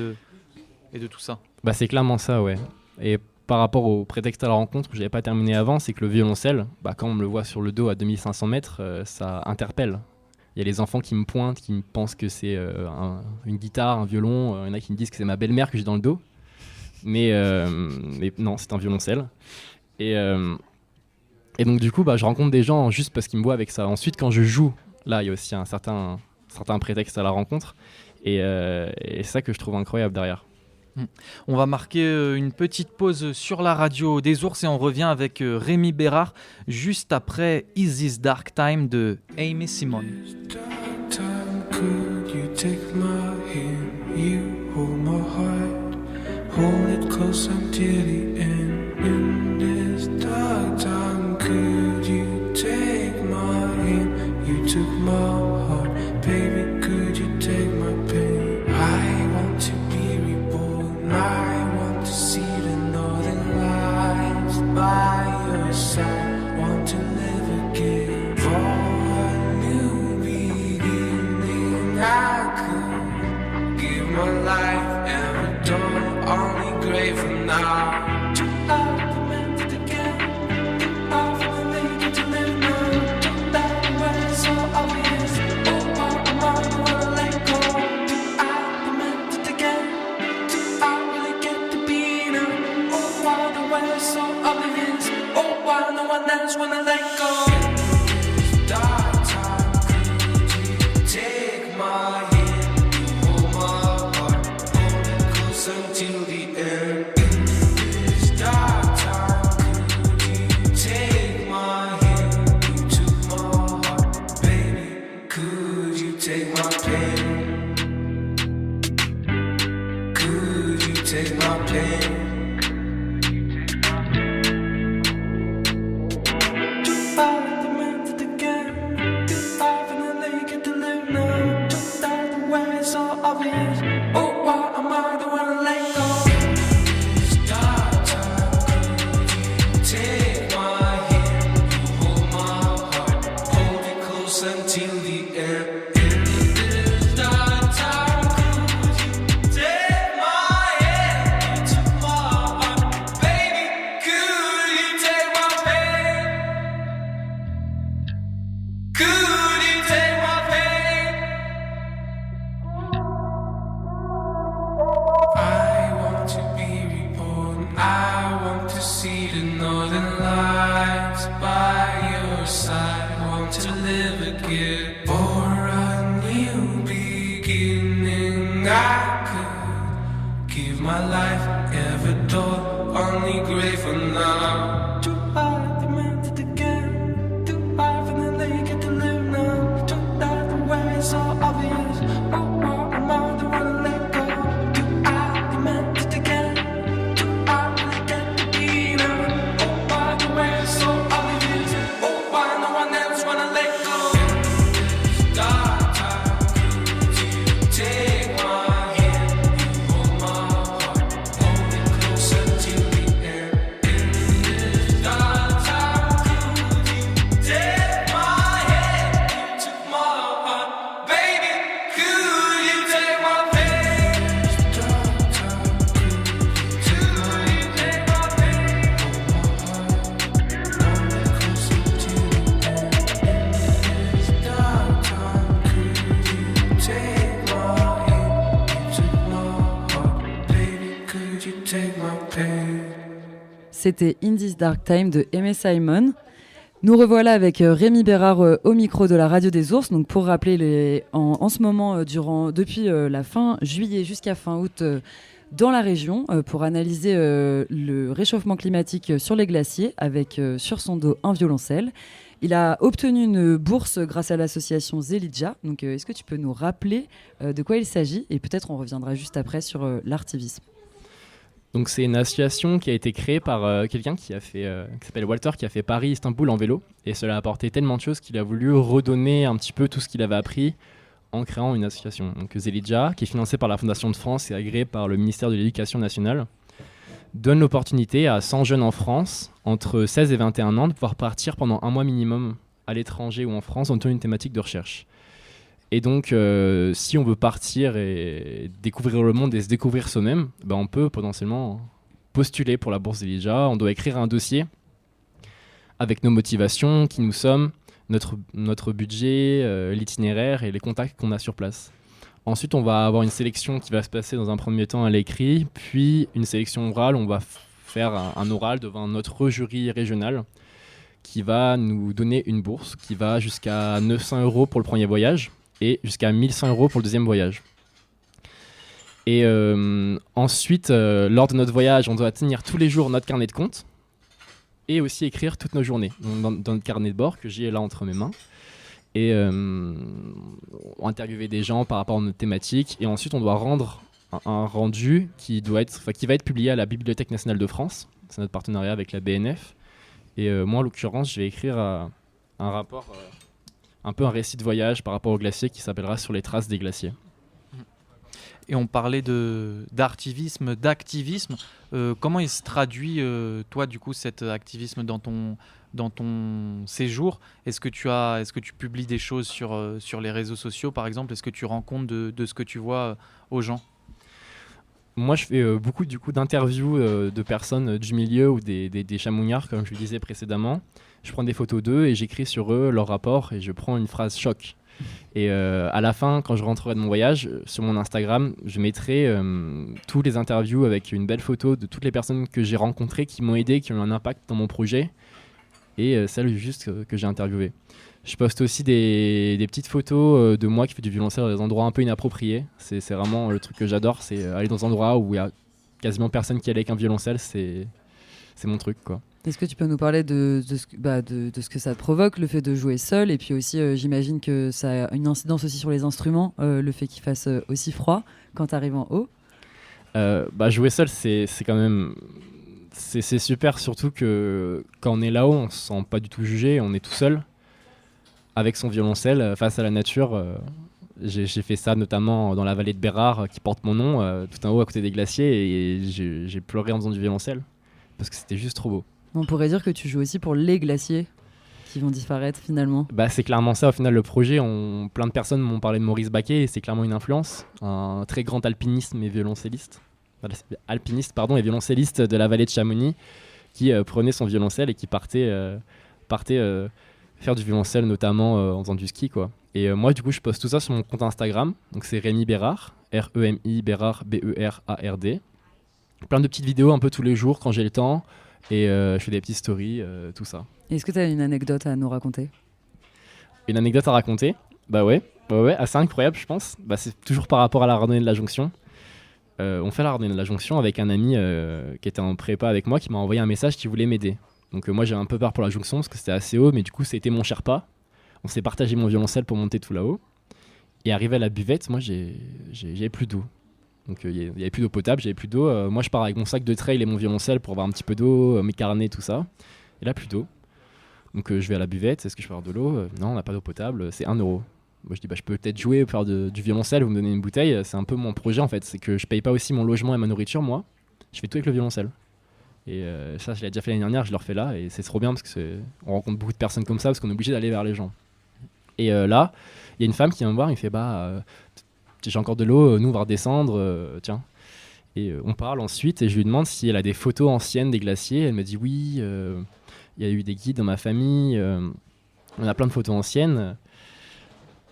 et de tout ça? Bah, c'est clairement ça, ouais. Et par rapport au prétexte à la rencontre que je n'avais pas terminé avant, c'est que le violoncelle, quand on me le voit sur le dos à 2500 mètres, ça interpelle. Il y a les enfants qui me pointent, qui me pensent que c'est une guitare, un violon. Il y en a qui me disent que c'est ma belle-mère que j'ai dans le dos. Mais non, c'est un violoncelle. Et donc du coup, je rencontre des gens juste parce qu'ils me voient avec ça. Ensuite, quand je joue, là, il y a aussi un certain prétexte à la rencontre. Et c'est ça que je trouve incroyable derrière. On va marquer une petite pause sur la radio des ours et on revient avec Rémi Bérard juste après Is This Dark Time de Amy Simone. I want to see the northern lights by your side. Want to live again for a new beginning. I could give my life and return only grateful now. When I let go, this dark time, could you take my hand, hold my heart, hold it close until the end. In this dark time, could you take my hand, you took my heart, baby, could you take my pain? Could you take my pain? the northern lights by your side. Want to live again for a new beginning. I could give my life every door, only grateful now. Too hard, demanded again. Too hard for the naked to live now. Too hard, the way it's so obvious. Oh, oh, I'm all the one to let go. Too hard, demanded again. Too hard to get to be now. Oh, why the way it's so obvious. Oh, why no one else wanna let go. Dark time, could you take my hand? You hold my heart, hold it closer till the end. In this dark time, could you take my hand? You took my heart, baby. Could you take my pain? Dark time, could you take my pain? Hold it closer till the end. In this dark time, could you take my hand? You took my heart, baby. Could you take my pain? C'était In This Dark Time de Aimé Simon. Nous revoilà avec Rémi Bérard au micro de la Radio des Ours. Donc pour rappeler, en ce moment, depuis la fin juillet jusqu'à fin août, dans la région, pour analyser le réchauffement climatique sur les glaciers, avec sur son dos un violoncelle. Il a obtenu une bourse grâce à l'association Zelidja. Donc est-ce que tu peux nous rappeler de quoi il s'agit? Et peut-être on reviendra juste après sur l'artivisme. Donc c'est une association qui a été créée par quelqu'un qui s'appelle Walter, qui a fait Paris-Istanbul en vélo. Et cela a apporté tellement de choses qu'il a voulu redonner un petit peu tout ce qu'il avait appris en créant une association. Donc Zelidja, qui est financée par la Fondation de France et agréée par le ministère de l'Éducation nationale, donne l'opportunité à 100 jeunes en France, entre 16 et 21 ans, de pouvoir partir pendant un mois minimum à l'étranger ou en France en tenant une thématique de recherche. Et donc, si on veut partir et découvrir le monde et se découvrir soi-même, on peut potentiellement postuler pour la bourse Zelidja. On doit écrire un dossier avec nos motivations, qui nous sommes, notre budget, l'itinéraire et les contacts qu'on a sur place. Ensuite, on va avoir une sélection qui va se passer dans un premier temps à l'écrit, puis une sélection orale. On va faire un oral devant notre jury régional qui va nous donner une bourse qui va jusqu'à 900 € pour le premier voyage et jusqu'à 1 100 € pour le deuxième voyage. Et ensuite, lors de notre voyage, on doit tenir tous les jours notre carnet de compte et aussi écrire toutes nos journées dans notre carnet de bord que j'ai là entre mes mains. Et interviewer des gens par rapport à notre thématique. Et ensuite, on doit rendre un rendu qui va être publié à la Bibliothèque nationale de France. C'est notre partenariat avec la BNF. Et moi, en l'occurrence, je vais écrire un rapport, un peu un récit de voyage par rapport au glacier qui s'appellera Sur les traces des glaciers. Et on parlait d'artivisme, d'activisme. Comment il se traduit, toi, du coup, cet activisme dans ton séjour? Est-ce que tu publies des choses sur les réseaux sociaux, par exemple? Est-ce que tu rends compte de ce que tu vois aux gens? Moi, je fais beaucoup d'interviews de personnes du milieu ou des chamougnards, comme je le disais précédemment. Je prends des photos d'eux et j'écris sur eux leur rapport et je prends une phrase choc. Et à la fin, quand je rentrerai de mon voyage, sur mon Instagram, je mettrai tous les interviews avec une belle photo de toutes les personnes que j'ai rencontrées, qui m'ont aidé, qui ont eu un impact dans mon projet, et celles juste que j'ai interviewées. Je poste aussi des petites photos de moi qui fais du violoncelle dans des endroits un peu inappropriés. C'est vraiment le truc que j'adore, c'est aller dans un endroit où il y a quasiment personne qui est avec un violoncelle, c'est mon truc, quoi. Est-ce que tu peux nous parler de ce que ça te provoque, le fait de jouer seul, et puis aussi j'imagine que ça a une incidence aussi sur les instruments, le fait qu'il fasse aussi froid quand tu arrives en haut? Jouer seul, c'est quand même... C'est super, surtout que quand on est là-haut, on se sent pas du tout jugé, on est tout seul avec son violoncelle face à la nature. J'ai fait ça notamment dans la vallée de Bérard qui porte mon nom, tout en haut à côté des glaciers, et j'ai pleuré en faisant du violoncelle parce que c'était juste trop beau. On pourrait dire que tu joues aussi pour les glaciers qui vont disparaître finalement. C'est clairement ça au final le projet. Plein de personnes m'ont parlé de Maurice Baquet et c'est clairement une influence. Un très grand alpiniste et violoncelliste et violoncelliste de la vallée de Chamonix qui prenait son violoncelle et qui partait faire du violoncelle notamment en faisant du ski, quoi. Et moi du coup je poste tout ça sur mon compte Instagram. Donc c'est Rémi Bérard, R-E-M-I Bérard, B-E-R-A-R-D. Plein de petites vidéos un peu tous les jours quand j'ai le temps. Et je fais des petites stories, tout ça. Est-ce que tu as une anecdote à nous raconter? Une anecdote à raconter? Bah ouais, assez incroyable je pense. Bah, c'est toujours par rapport à la randonnée de la Jonction. On fait la randonnée de la Jonction avec un ami qui était en prépa avec moi, qui m'a envoyé un message qui voulait m'aider. Donc moi j'ai un peu peur pour la Jonction parce que c'était assez haut, mais du coup c'était mon Sherpa. On s'est partagé mon violoncelle pour monter tout là-haut. Et arrivé à la buvette, moi j'avais plus d'eau. Donc il y avait plus d'eau potable, j'avais plus d'eau. Moi je pars avec mon sac de trail et mon violoncelle pour avoir un petit peu d'eau, mes carnets, tout ça. Et là plus d'eau. Donc je vais à la buvette, est-ce que je peux avoir de l'eau? Non, on n'a pas d'eau potable, c'est 1€. Moi je dis je peux peut-être jouer, faire du violoncelle, vous me donnez une bouteille. C'est un peu mon projet en fait, c'est que je paye pas aussi mon logement et ma nourriture moi. Je fais tout avec le violoncelle. Et ça je l'ai déjà fait l'année dernière, je le refais là et c'est trop bien parce que on rencontre beaucoup de personnes comme ça parce qu'on est obligé d'aller vers les gens. Et là, il y a une femme qui vient me voir, il me fait j'ai encore de l'eau, nous on va redescendre, tiens. Et on parle ensuite et je lui demande si elle a des photos anciennes des glaciers. Elle me dit oui, il y a eu des guides dans ma famille, on a plein de photos anciennes.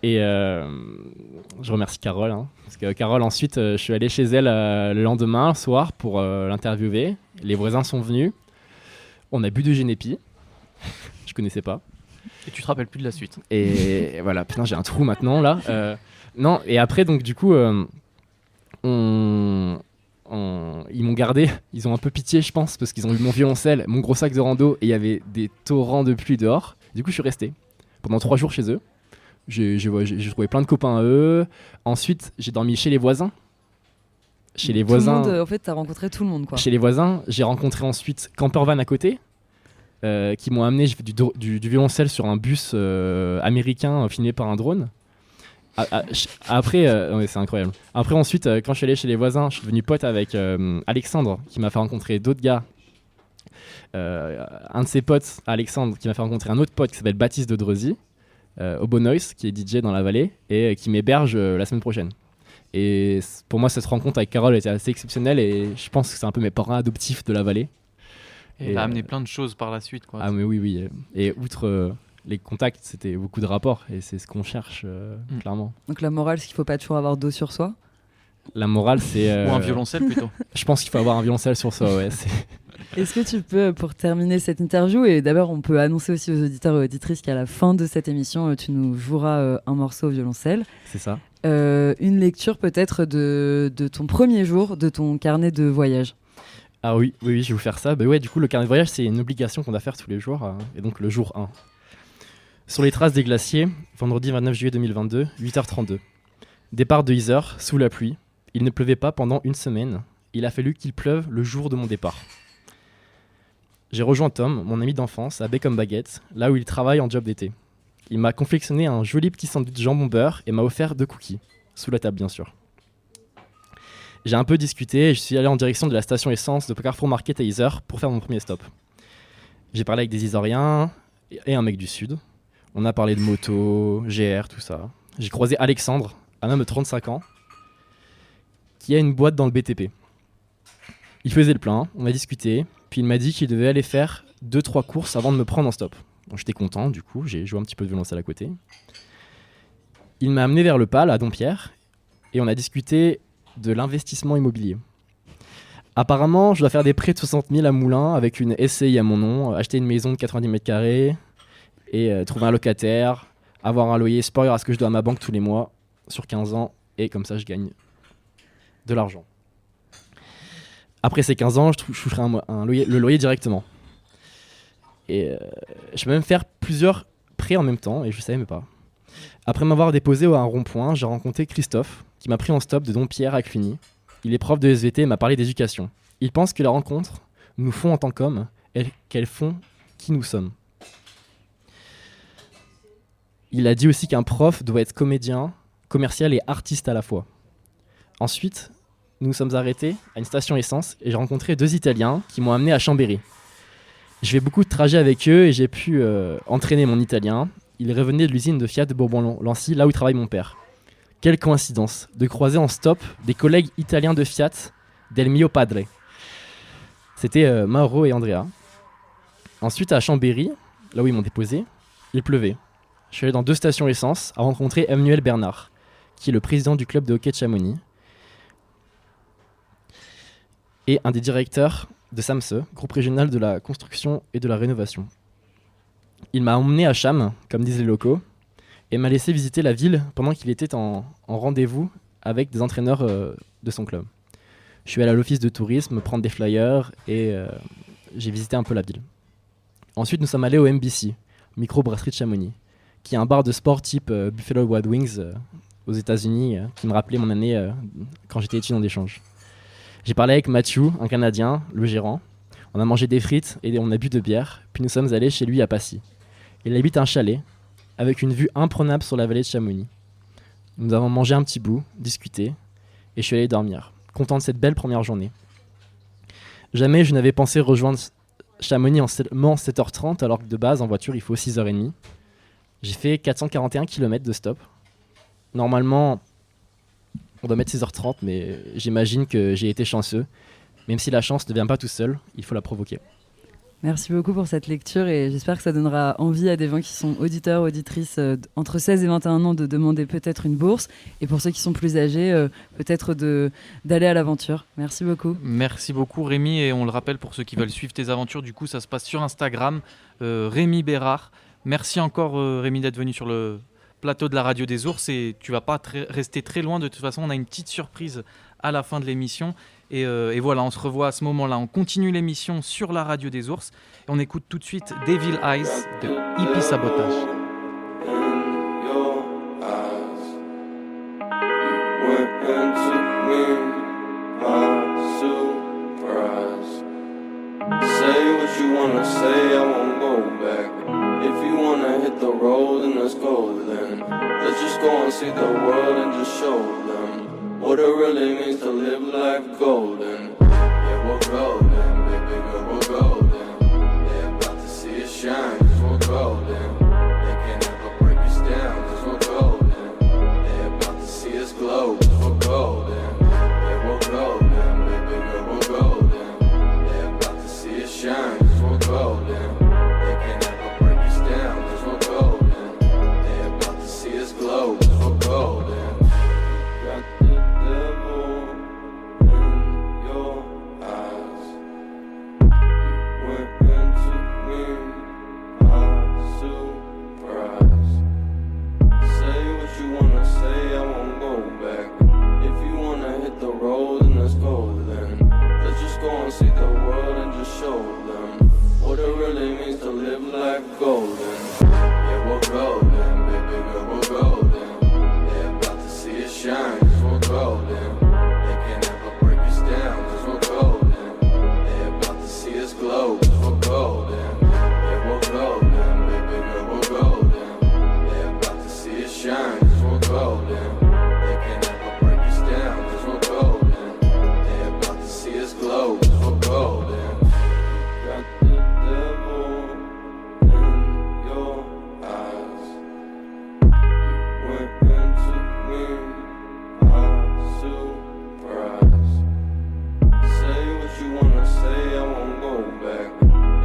Et je remercie Carole, parce que Carole ensuite, je suis allé chez elle le lendemain, le soir, pour l'interviewer. Les voisins sont venus, on a bu du Génépi, je connaissais pas. Et tu te rappelles plus de la suite. Et voilà, putain, j'ai un trou maintenant là. Non, et après, donc du coup, ils m'ont gardé. Ils ont un peu pitié, je pense, parce qu'ils ont eu mon violoncelle, mon gros sac de rando, et il y avait des torrents de pluie dehors. Du coup, je suis resté pendant 3 jours chez eux. J'ai trouvé plein de copains à eux. Ensuite, j'ai dormi chez les voisins. Chez les voisins. Tout le monde, en fait, t'as rencontré tout le monde, quoi. Chez les voisins, j'ai rencontré ensuite Campervan à côté. Qui m'ont amené, j'ai fait du violoncelle sur un bus américain filmé par un drone. Après, ouais, c'est incroyable. Après, ensuite, quand je suis allé chez les voisins, je suis devenu pote avec Alexandre, qui m'a fait rencontrer d'autres gars. Un de ses potes, Alexandre, qui m'a fait rencontrer un autre pote qui s'appelle Baptiste de Drezy, au Bonois, qui est DJ dans la vallée, et qui m'héberge la semaine prochaine. Et pour moi, cette rencontre avec Carole était assez exceptionnelle, et je pense que c'est un peu mes parents adoptifs de la vallée. Et elle a amené plein de choses par la suite, quoi. Ah mais oui. Et outre les contacts, c'était beaucoup de rapports. Et c'est ce qu'on cherche, clairement. Donc la morale, c'est qu'il ne faut pas toujours avoir d'eau sur soi? La morale, c'est... Ou un violoncelle, plutôt. Je pense qu'il faut avoir un violoncelle sur soi, ouais. Est-ce que tu peux, pour terminer cette interview, et d'abord on peut annoncer aussi aux auditeurs et auditrices qu'à la fin de cette émission, tu nous joueras un morceau au violoncelle. C'est ça. Une lecture peut-être de ton premier jour, de ton carnet de voyage. Ah oui, je vais vous faire ça. Bah ouais, du coup, le carnet de voyage, c'est une obligation qu'on doit faire tous les jours. Et donc, le jour 1. Sur les traces des glaciers, vendredi 29 juillet 2022, 8h32. Départ de Iser, sous la pluie. Il ne pleuvait pas pendant une semaine. Il a fallu qu'il pleuve le jour de mon départ. J'ai rejoint Tom, mon ami d'enfance, à Bec comme Baguette, là où il travaille en job d'été. Il m'a confectionné un joli petit sandwich jambon beurre et m'a offert 2 cookies. Sous la table, bien sûr. J'ai un peu discuté et je suis allé en direction de la station essence de Carrefour Market à Iser pour faire mon premier stop. J'ai parlé avec des Isoriens et un mec du sud. On a parlé de moto, GR, tout ça. J'ai croisé Alexandre, un homme de 35 ans, qui a une boîte dans le BTP. Il faisait le plein, on a discuté, puis il m'a dit qu'il devait aller faire 2-3 courses avant de me prendre en stop. Bon, j'étais content, du coup, j'ai joué un petit peu de violoncelle à côté. Il m'a amené vers le PAL à Dompierre et on a discuté de l'investissement immobilier. Apparemment, je dois faire des prêts de 60 000 à Moulins avec une SCI à mon nom, acheter une maison de 90 mètres carrés et trouver un locataire, avoir un loyer supérieur à ce que je dois à ma banque tous les mois sur 15 ans et comme ça je gagne de l'argent. Après ces 15 ans, je toucherai le loyer directement. Et je peux même faire plusieurs prêts en même temps et je ne savais même pas. Après m'avoir déposé à un rond-point, j'ai rencontré Christophe, qui m'a pris en stop de Dompierre à Cluny. Il est prof de SVT et m'a parlé d'éducation. Il pense que les rencontres nous font en tant qu'hommes et qu'elles font qui nous sommes. Il a dit aussi qu'un prof doit être comédien, commercial et artiste à la fois. Ensuite, nous nous sommes arrêtés à une station essence et j'ai rencontré 2 Italiens qui m'ont amené à Chambéry. Je fais beaucoup de trajets avec eux et j'ai pu entraîner mon italien. Il revenait de l'usine de Fiat de Bourbon-Lancy, là où travaille mon père. Quelle coïncidence de croiser en stop des collègues italiens de Fiat, del mio padre. C'était Mauro et Andrea. Ensuite, à Chambéry, là où ils m'ont déposé, il pleuvait. Je suis allé dans 2 stations essence à rencontrer Emmanuel Bernard, qui est le président du club de hockey de Chamonix. et un des directeurs de SAMSE, groupe régional de la construction et de la rénovation. Il m'a emmené à Cham, comme disent les locaux, et m'a laissé visiter la ville pendant qu'il était en rendez-vous avec des entraîneurs de son club. Je suis allé à l'office de tourisme prendre des flyers et j'ai visité un peu la ville. Ensuite, nous sommes allés au MBC, microbrasserie de Chamonix, qui est un bar de sport type Buffalo Wild Wings aux États-Unis, qui me rappelait mon année quand j'étais étudiant d'échange. J'ai parlé avec Matthew, un Canadien, le gérant. On a mangé des frites et on a bu de bière, puis nous sommes allés chez lui à Passy. Il habite un chalet avec une vue imprenable sur la vallée de Chamonix. Nous avons mangé un petit bout, discuté, et je suis allé dormir, content de cette belle première journée. Jamais je n'avais pensé rejoindre Chamonix en seulement 7h30, alors que de base, en voiture, il faut 6h30. J'ai fait 441 km de stop. Normalement, on doit mettre 6h30, mais j'imagine que j'ai été chanceux. Même si la chance ne vient pas tout seul, il faut la provoquer. Merci beaucoup pour cette lecture et j'espère que ça donnera envie à des gens qui sont auditeurs, auditrices entre 16 et 21 ans de demander peut-être une bourse et pour ceux qui sont plus âgés, peut-être d'aller à l'aventure. Merci beaucoup. Merci beaucoup Rémi et on le rappelle pour ceux qui veulent suivre tes aventures, du coup ça se passe sur Instagram, Rémi Bérard. Merci encore Rémi d'être venu sur le plateau de la Radio des Ours et tu vas pas rester très loin, de toute façon on a une petite surprise à la fin de l'émission. Et voilà, on se revoit à ce moment-là. On continue l'émission sur la Radio des Ours. Et on écoute tout de suite Devil Eyes de Hippie Sabotage. Say what you wanna say, I won't go back. If you wanna hit the road, then let's go then. Let's just go and see the world and just show them what it really means to live life golden. Yeah, we're golden, baby girl, we're golden. They're about to see us shine, cause we're golden. They can't ever break us down, cause we're golden. They're about to see us glow, cause we're golden. Yeah, we're golden, baby girl, we're golden. They're about to see us shine, cause we're golden. They can't ever break us down, cause we're golden. They're about to see us glow, cause we're golden. Got the devil in your eyes. You went into me, I'm surprised. Say what you wanna say, I won't go back. If you wanna hit the road, then let's go then. Let's just go and see the world and just show them what it really means to live life golden. Yeah, we're golden, baby girl, we're golden. They're about to see us shine, cause we're golden. They can't ever break us down, cause we're golden. They're about to see us glow, cause we're golden. Yeah, we're golden, baby girl, we're golden. They're about to see us shine, cause we're golden. They can't ever break us down, cause we're golden. They're about to see us glow, cause we're golden. Got the devil in your eyes. You went into me, I'm surprised. Say what you wanna say, I won't go back.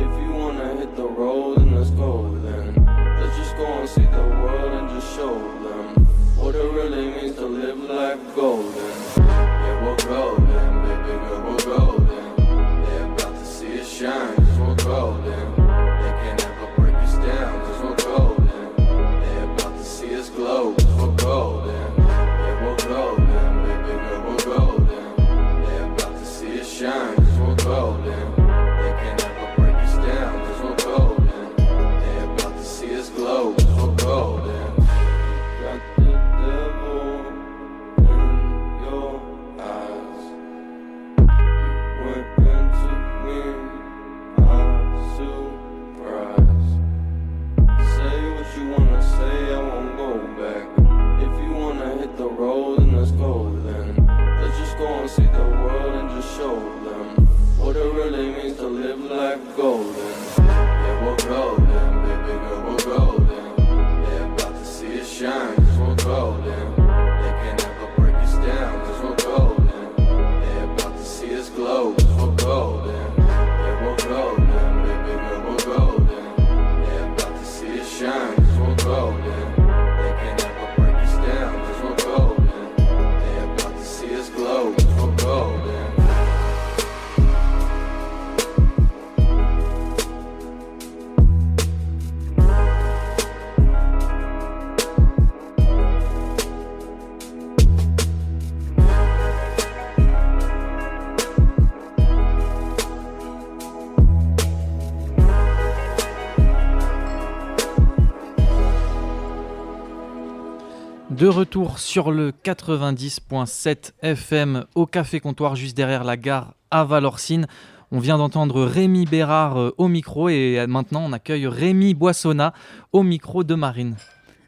If you wanna hit the road, then let's go then. Let's just go and see the world and just show them what it really means to live life golden. Yeah, we're golden, baby girl, we're golden. They're about to see us shine, cause we're golden. They can't ever break us down, cause we're golden. They're about to see us glow, cause we're golden. Yeah, we're golden, baby girl, we're golden. They're about to see us shine, cause we're golden. They can't ever break us down, cause we're golden. They're about to see us glow, cause we're golden. Got the devil in your eyes. You went into me, I'm surprised. Say what you wanna say, I won't go back. If you wanna hit the road, then let's go then. Let's just go and see the world and just show them what it really means to live life golden. Yeah, we're golden, baby girl, we're golden. They're about to see us shine, cause we're golden. They can't ever break us down, cause we're golden. They're about to see us glow, cause we're golden. Yeah, we're golden, baby girl, we're golden. They're about to see us shine, cause we're golden. They can't ever break us down, cause we're golden. They're about to see us glow, cause we're golden. De retour sur le 90.7 FM au Café Comptoir, juste derrière la gare à Valorcine. On vient d'entendre Rémi Bérard au micro et maintenant on accueille Rémi Boissonnat au micro de Marine.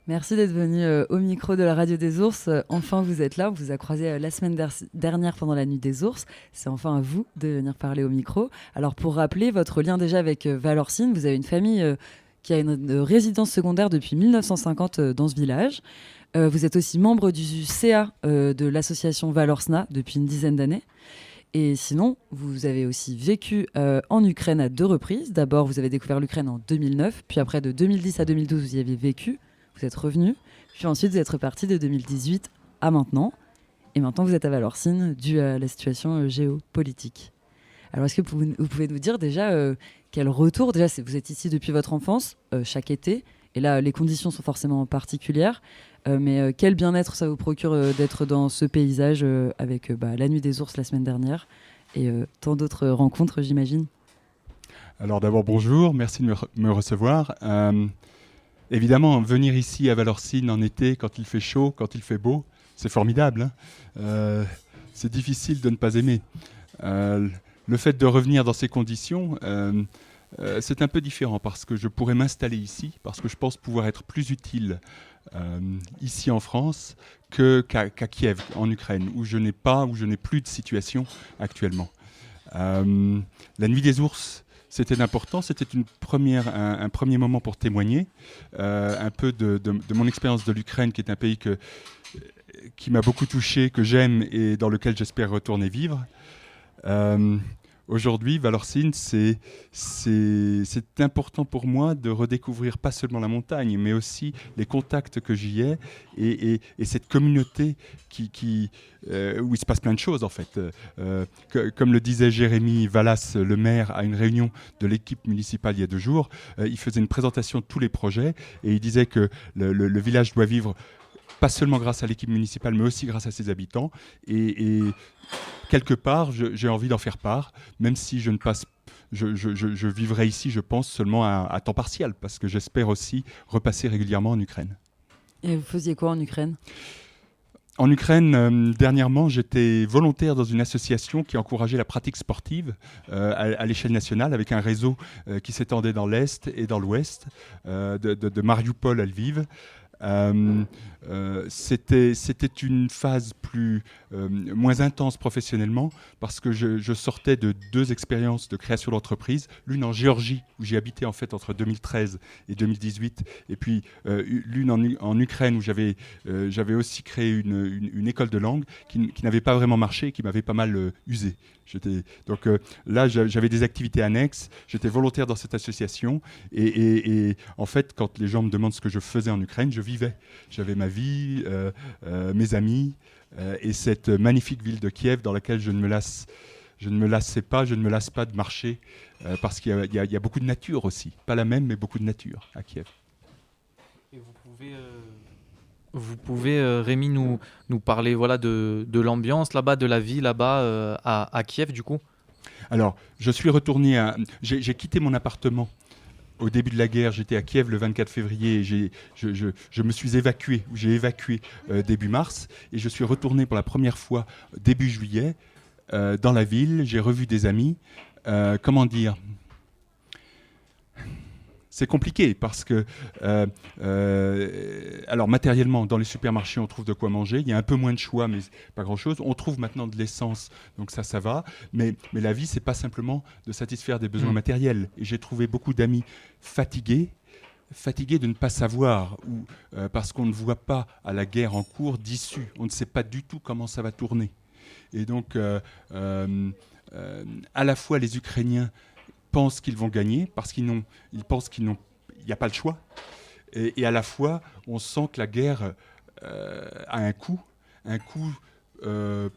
Merci d'être venu au micro de la Radio des Ours. Enfin, vous êtes là. On vous a croisé la semaine dernière pendant la Nuit des Ours. C'est enfin à vous de venir parler au micro. Alors, pour rappeler votre lien déjà avec Valorcine, vous avez une famille qui a une résidence secondaire depuis 1950 dans ce village. Vous êtes aussi membre du CA de l'association Valorsna depuis une dizaine d'années. Et sinon, vous avez aussi vécu en Ukraine à 2 reprises. D'abord, vous avez découvert l'Ukraine en 2009, puis après de 2010 à 2012, vous y avez vécu. Vous êtes revenu, puis ensuite vous êtes reparti de 2018 à maintenant. Et maintenant, vous êtes à Valorcine, dû à la situation géopolitique. Alors, est-ce que vous pouvez nous dire déjà quel retour, déjà vous êtes ici depuis votre enfance, chaque été, et là, les conditions sont forcément particulières, mais quel bien-être ça vous procure d'être dans ce paysage avec la Nuit des Ours la semaine dernière et tant d'autres rencontres, j'imagine. Alors d'abord, bonjour, merci de me recevoir. Évidemment, venir ici à Valorcine en été, quand il fait chaud, quand il fait beau, c'est formidable. C'est difficile de ne pas aimer. Le fait de revenir dans ces conditions, c'est un peu différent parce que je pourrais m'installer ici, parce que je pense pouvoir être plus utile ici en France qu'à Kiev, en Ukraine, où je n'ai plus de situation actuellement. La Nuit des Ours, c'était important, c'était un premier moment pour témoigner un peu de mon expérience de l'Ukraine, qui est un pays qui m'a beaucoup touché, que j'aime et dans lequel j'espère retourner vivre. Aujourd'hui, Valorcine, c'est important pour moi de redécouvrir pas seulement la montagne, mais aussi les contacts que j'y ai et cette communauté où il se passe plein de choses en fait. Comme le disait Jérémy Vallas, le maire, à une réunion de l'équipe municipale il y a 2 jours, il faisait une présentation de tous les projets et il disait que le village doit vivre pas seulement grâce à l'équipe municipale, mais aussi grâce à ses habitants. Et quelque part, j'ai envie d'en faire part, même si je vivrai ici, je pense, seulement à temps partiel, parce que j'espère aussi repasser régulièrement en Ukraine. Et vous faisiez quoi en Ukraine ? En Ukraine, dernièrement, j'étais volontaire dans une association qui encourageait la pratique sportive à l'échelle nationale, avec un réseau qui s'étendait dans l'Est et dans l'Ouest, de Mariupol à Lviv. C'était une phase moins intense professionnellement parce que je sortais de 2 expériences de création d'entreprise, l'une en Géorgie où j'ai habité en fait entre 2013 et 2018 et puis l'une en Ukraine où j'avais aussi créé une école de langue qui n'avait pas vraiment marché et qui m'avait pas mal usé. Donc là, j'avais des activités annexes, j'étais volontaire dans cette association et en fait, quand les gens me demandent ce que je faisais en Ukraine, je vivais. J'avais ma vie, mes amis et cette magnifique ville de Kiev dans laquelle je ne me lasse pas de marcher parce qu'il y a beaucoup de nature aussi. Pas la même, mais beaucoup de nature à Kiev. Et vous pouvez Rémi, nous parler de l'ambiance là-bas, de la vie là-bas à Kiev du coup ? Alors, je suis retourné j'ai quitté mon appartement. Au début de la guerre, j'étais à Kiev le 24 février et je me suis évacué, ou j'ai évacué début mars, et je suis retourné pour la première fois début juillet dans la ville. J'ai revu des amis. Comment dire ? C'est compliqué parce que, alors matériellement, dans les supermarchés, on trouve de quoi manger. Il y a un peu moins de choix, mais pas grand-chose. On trouve maintenant de l'essence, donc ça va. Mais la vie, c'est pas simplement de satisfaire des besoins matériels. Et j'ai trouvé beaucoup d'amis fatigués de ne pas savoir, ou parce qu'on ne voit pas à la guerre en cours d'issue. On ne sait pas du tout comment ça va tourner. Et donc, à la fois les Ukrainiens pensent qu'ils vont gagner parce qu'ils pensent qu'il n'y a pas le choix. Et à la fois, on sent que la guerre a un coût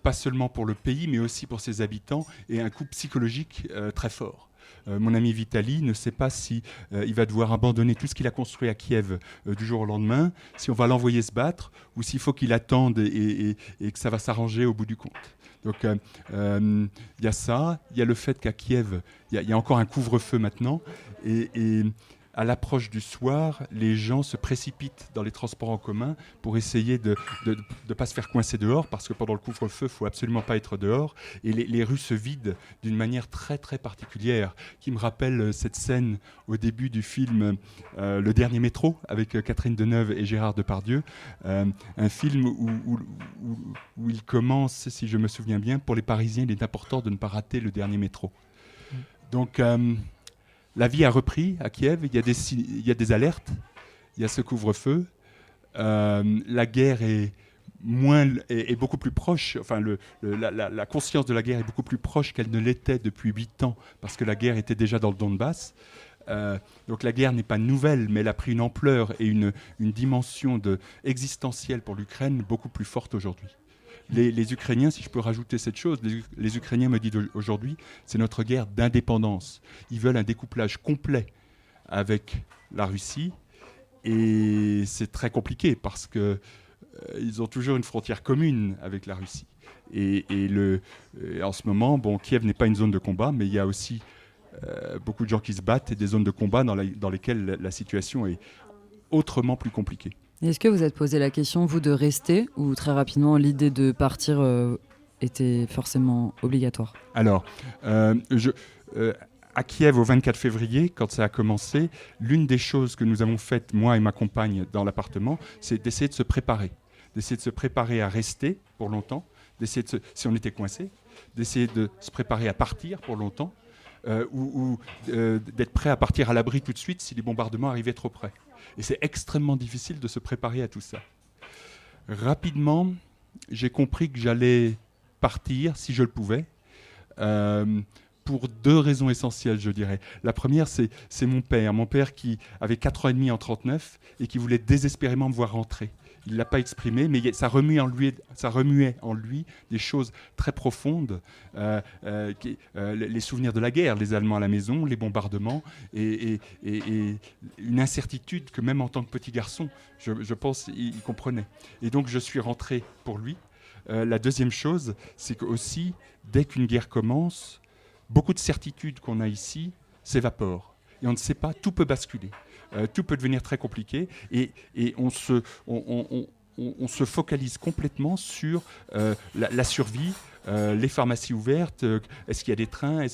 pas seulement pour le pays, mais aussi pour ses habitants, et un coût psychologique très fort. Mon ami Vitali ne sait pas si il va devoir abandonner tout ce qu'il a construit à Kiev du jour au lendemain, si on va l'envoyer se battre, ou s'il faut qu'il attende et que ça va s'arranger au bout du compte. Donc il y a ça, il y a le fait qu'à Kiev, il y a encore un couvre-feu maintenant, et à l'approche du soir, les gens se précipitent dans les transports en commun pour essayer de ne pas se faire coincer dehors, parce que pendant le couvre-feu, il ne faut absolument pas être dehors. Et les rues se vident d'une manière très très particulière, qui me rappelle cette scène au début du film Le Dernier Métro, avec Catherine Deneuve et Gérard Depardieu. Un film où il commence, si je me souviens bien, pour les Parisiens, il est important de ne pas rater le dernier métro. Donc, la vie a repris à Kiev, il y a des alertes, il y a ce couvre-feu. La guerre est beaucoup plus proche, enfin la conscience de la guerre est beaucoup plus proche qu'elle ne l'était depuis 8 ans, parce que la guerre était déjà dans le Donbass. Donc la guerre n'est pas nouvelle, mais elle a pris une ampleur et une dimension existentielle pour l'Ukraine beaucoup plus forte aujourd'hui. Les Ukrainiens, si je peux rajouter cette chose, les Ukrainiens me disent aujourd'hui, c'est notre guerre d'indépendance. Ils veulent un découplage complet avec la Russie, et c'est très compliqué parce que ils ont toujours une frontière commune avec la Russie. Et en ce moment, Kiev n'est pas une zone de combat, mais il y a aussi beaucoup de gens qui se battent et des zones de combat dans lesquelles la situation est autrement plus compliquée. Est-ce que vous êtes posé la question, vous, de rester, ou très rapidement l'idée de partir était forcément obligatoire ? Alors, à Kiev, au 24 février, quand ça a commencé, l'une des choses que nous avons faites, moi et ma compagne, dans l'appartement, c'est d'essayer de se préparer. D'essayer de se préparer à rester pour longtemps, d'essayer si on était coincé, d'essayer de se préparer à partir pour longtemps, ou d'être prêt à partir à l'abri tout de suite si les bombardements arrivaient trop près. Et c'est extrêmement difficile de se préparer à tout ça. Rapidement, j'ai compris que j'allais partir, si je le pouvais, pour 2 raisons essentielles, je dirais. La première, c'est mon père qui avait 4 ans et demi en 1939 et qui voulait désespérément me voir rentrer. Il ne l'a pas exprimé, mais ça remuait en lui des choses très profondes, les souvenirs de la guerre, les Allemands à la maison, les bombardements, et une incertitude que même en tant que petit garçon, je pense, il comprenait. Et donc je suis rentré pour lui. La deuxième chose, c'est que aussi, dès qu'une guerre commence, beaucoup de certitudes qu'on a ici s'évaporent. Et on ne sait pas, tout peut basculer. Tout peut devenir très compliqué et on se focalise complètement sur la survie, les pharmacies ouvertes, est-ce qu'il y a des trains,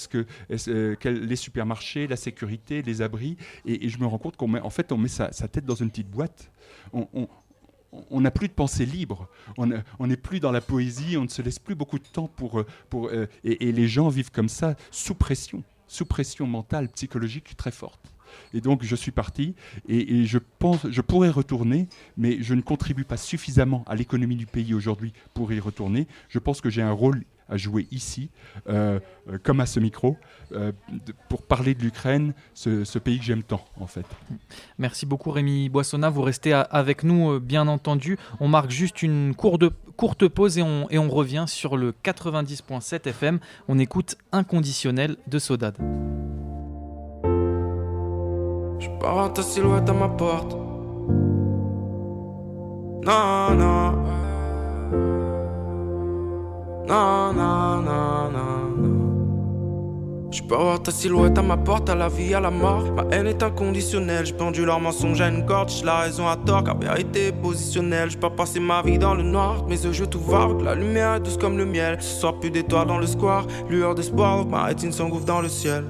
les supermarchés, la sécurité, les abris, et je me rends compte qu'on met sa tête dans une petite boîte. On n'a plus de pensée libre, on n'est plus dans la poésie, on ne se laisse plus beaucoup de temps et les gens vivent comme ça sous pression mentale, psychologique très forte. Et donc je suis parti et je pourrais retourner, mais je ne contribue pas suffisamment à l'économie du pays aujourd'hui pour y retourner. Je pense que j'ai un rôle à jouer ici, comme à ce micro, pour parler de l'Ukraine, ce pays que j'aime tant, en fait. Merci beaucoup Rémi Boissonnat, vous restez avec nous, bien entendu. On marque juste une courte pause et on revient sur le 90.7 FM. On écoute Inconditionnel de Sodade. Je pars ta silhouette à ma porte. Non, non. Non, non, non, non. Je peux voir ta silhouette à ma porte, à la vie, à la mort. Ma haine est inconditionnelle, j'ai pendu leur mensonge à une corde. J'ai la raison à tort, car vérité est positionnelle. J'ai pas passé ma vie dans le noir, mes yeux tout vardes. La lumière est douce comme le miel. Ce soir plus d'étoiles dans le square, lueur d'espoir, ma rétine s'engouffre dans le ciel.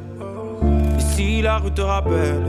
Et si la rue te rappelle,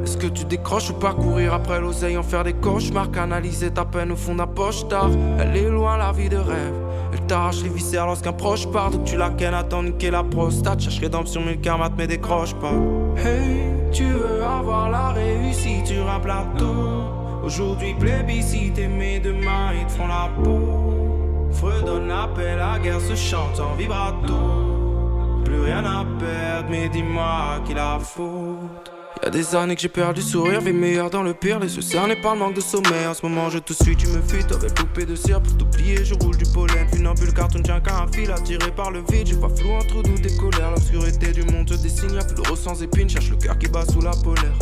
est-ce que tu décroches ou pas courir après l'oseille, en faire des cauchemars, canaliser ta peine au fond d'un poche tard. Elle est loin la vie de rêve, elle t'arrache les viscères lorsqu'un proche part. Donc tu la kennes à t'en niquer la prostate. Cherche rédemption mais le karma te mais décroche pas. Hey, tu veux avoir la réussite sur un plateau. Aujourd'hui plébiscite mais demain ils te font la peau. Fredonne l'appel, la guerre se chante en vibrato. Plus rien à perdre mais dis-moi qui la faute. Y'a des années que j'ai perdu le sourire, vie meilleure dans le pire, les yeux cernés par le manque de sommeil. En ce moment je te suis, tu me fuis, avec poupée de cire pour t'oublier, je roule du pollen. Funambule carton tient qu'à un fil, attiré par le vide, je vois flou entre nous des colères. L'obscurité du monde se dessine, y'a plus de rose sans épines, cherche le cœur qui bat sous la polaire.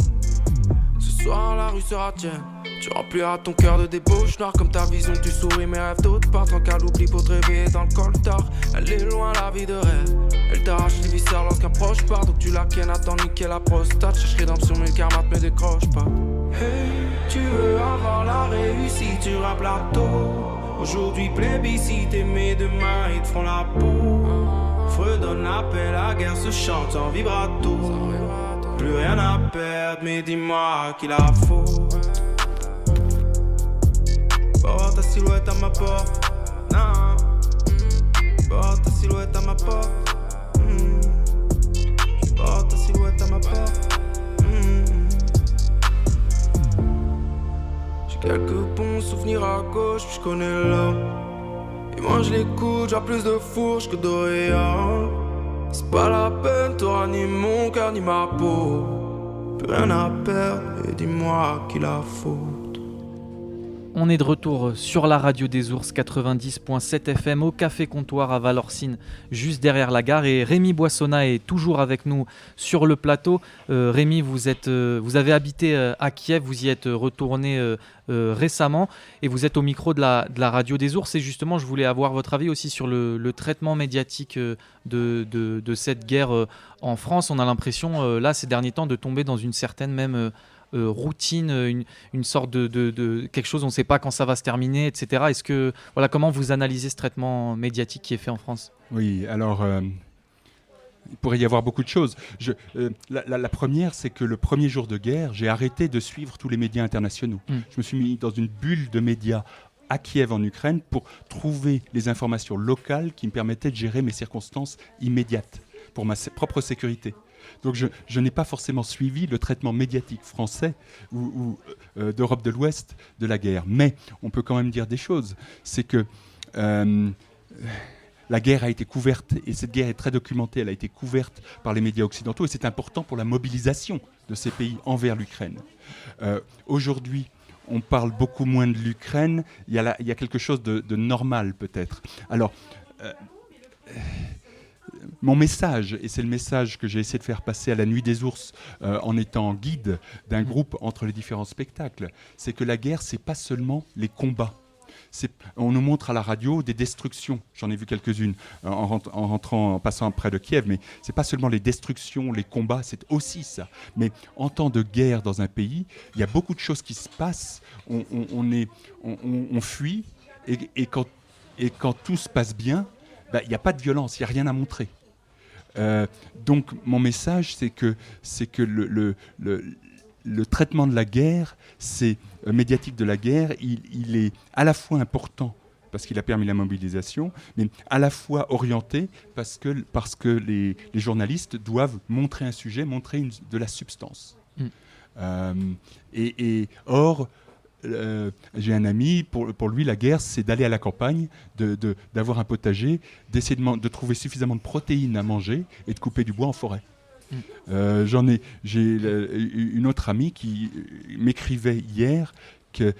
Ce soir la rue sera tienne, Tu rempliras ton cœur de débauche noire. Comme ta vision tu souris, mes rêves d'autres partent en qu'à l'oubli pour te réveiller dans le coltard. Elle est loin la vie de rêve. Elle t'arrache les viscères lorsqu'un proche part. Donc tu la kennes, attends niquer la prostate. Cherche rédemption mais le karma te me décroche pas. Hey, tu veux avoir la réussite sur un plateau. Aujourd'hui plébiscite, mais demain ils te font la peau. Fredonne l'appel, la guerre se chante en vibrato. Plus rien à perdre, mais dis-moi qu'il a faute. Voir ta silhouette à ma porte, non. Voir ta silhouette à ma porte, voir ta silhouette à ma porte. J'ai quelques bons souvenirs à gauche, puis je connais l'homme. Et moi je l'écoute, j'ai plus de fourche que d'Orient. C'est pas la peine, t'auras ni mon cœur ni ma peau. Plus rien à perdre, et dis-moi qu'il a faute. On est de retour sur la radio des ours 90.7 FM au Café Comptoir à Valorcine, juste derrière la gare. Et Rémi Boissonnat est toujours avec nous sur le plateau. Rémi, vous avez habité à Kiev, vous y êtes retourné récemment et vous êtes au micro de la radio des ours. Et justement, je voulais avoir votre avis aussi sur le traitement médiatique de cette guerre en France. On a l'impression, là, ces derniers temps, de tomber dans une certaine même... routine, une sorte de quelque chose, on ne sait pas quand ça va se terminer, etc. Est-ce que, voilà, comment vous analysez ce traitement médiatique qui est fait en France ? Oui, alors il pourrait y avoir beaucoup de choses. La première, c'est que le premier jour de guerre, j'ai arrêté de suivre tous les médias internationaux. Je me suis mis dans une bulle de médias à Kiev en Ukraine pour trouver les informations locales qui me permettaient de gérer mes circonstances immédiates pour ma propre sécurité. Donc je n'ai pas forcément suivi le traitement médiatique français ou d'Europe de l'Ouest de la guerre. Mais on peut quand même dire des choses. C'est que la guerre a été couverte, et cette guerre est très documentée, elle a été couverte par les médias occidentaux, et c'est important pour la mobilisation de ces pays envers l'Ukraine. Aujourd'hui, on parle beaucoup moins de l'Ukraine, il y a quelque chose de normal peut-être. Alors... mon message, et c'est le message que j'ai essayé de faire passer à la Nuit des Ours en étant guide d'un groupe entre les différents spectacles, c'est que la guerre, c'est pas seulement les combats. On nous montre à la radio des destructions, j'en ai vu quelques-unes en passant près de Kiev, mais c'est pas seulement les destructions, les combats, c'est aussi ça. Mais en temps de guerre dans un pays, il y a beaucoup de choses qui se passent, on fuit, et quand tout se passe bien, il n'y a pas de violence, il n'y a rien à montrer. Donc mon message, c'est que le traitement de la guerre, médiatique de la guerre, il est à la fois important parce qu'il a permis la mobilisation, mais à la fois orienté parce que les journalistes doivent montrer un sujet, montrer de la substance. Or, j'ai un ami, pour lui la guerre c'est d'aller à la campagne, d'avoir un potager, d'essayer de trouver suffisamment de protéines à manger et de couper du bois en forêt. J'ai une autre amie qui m'écrivait hier que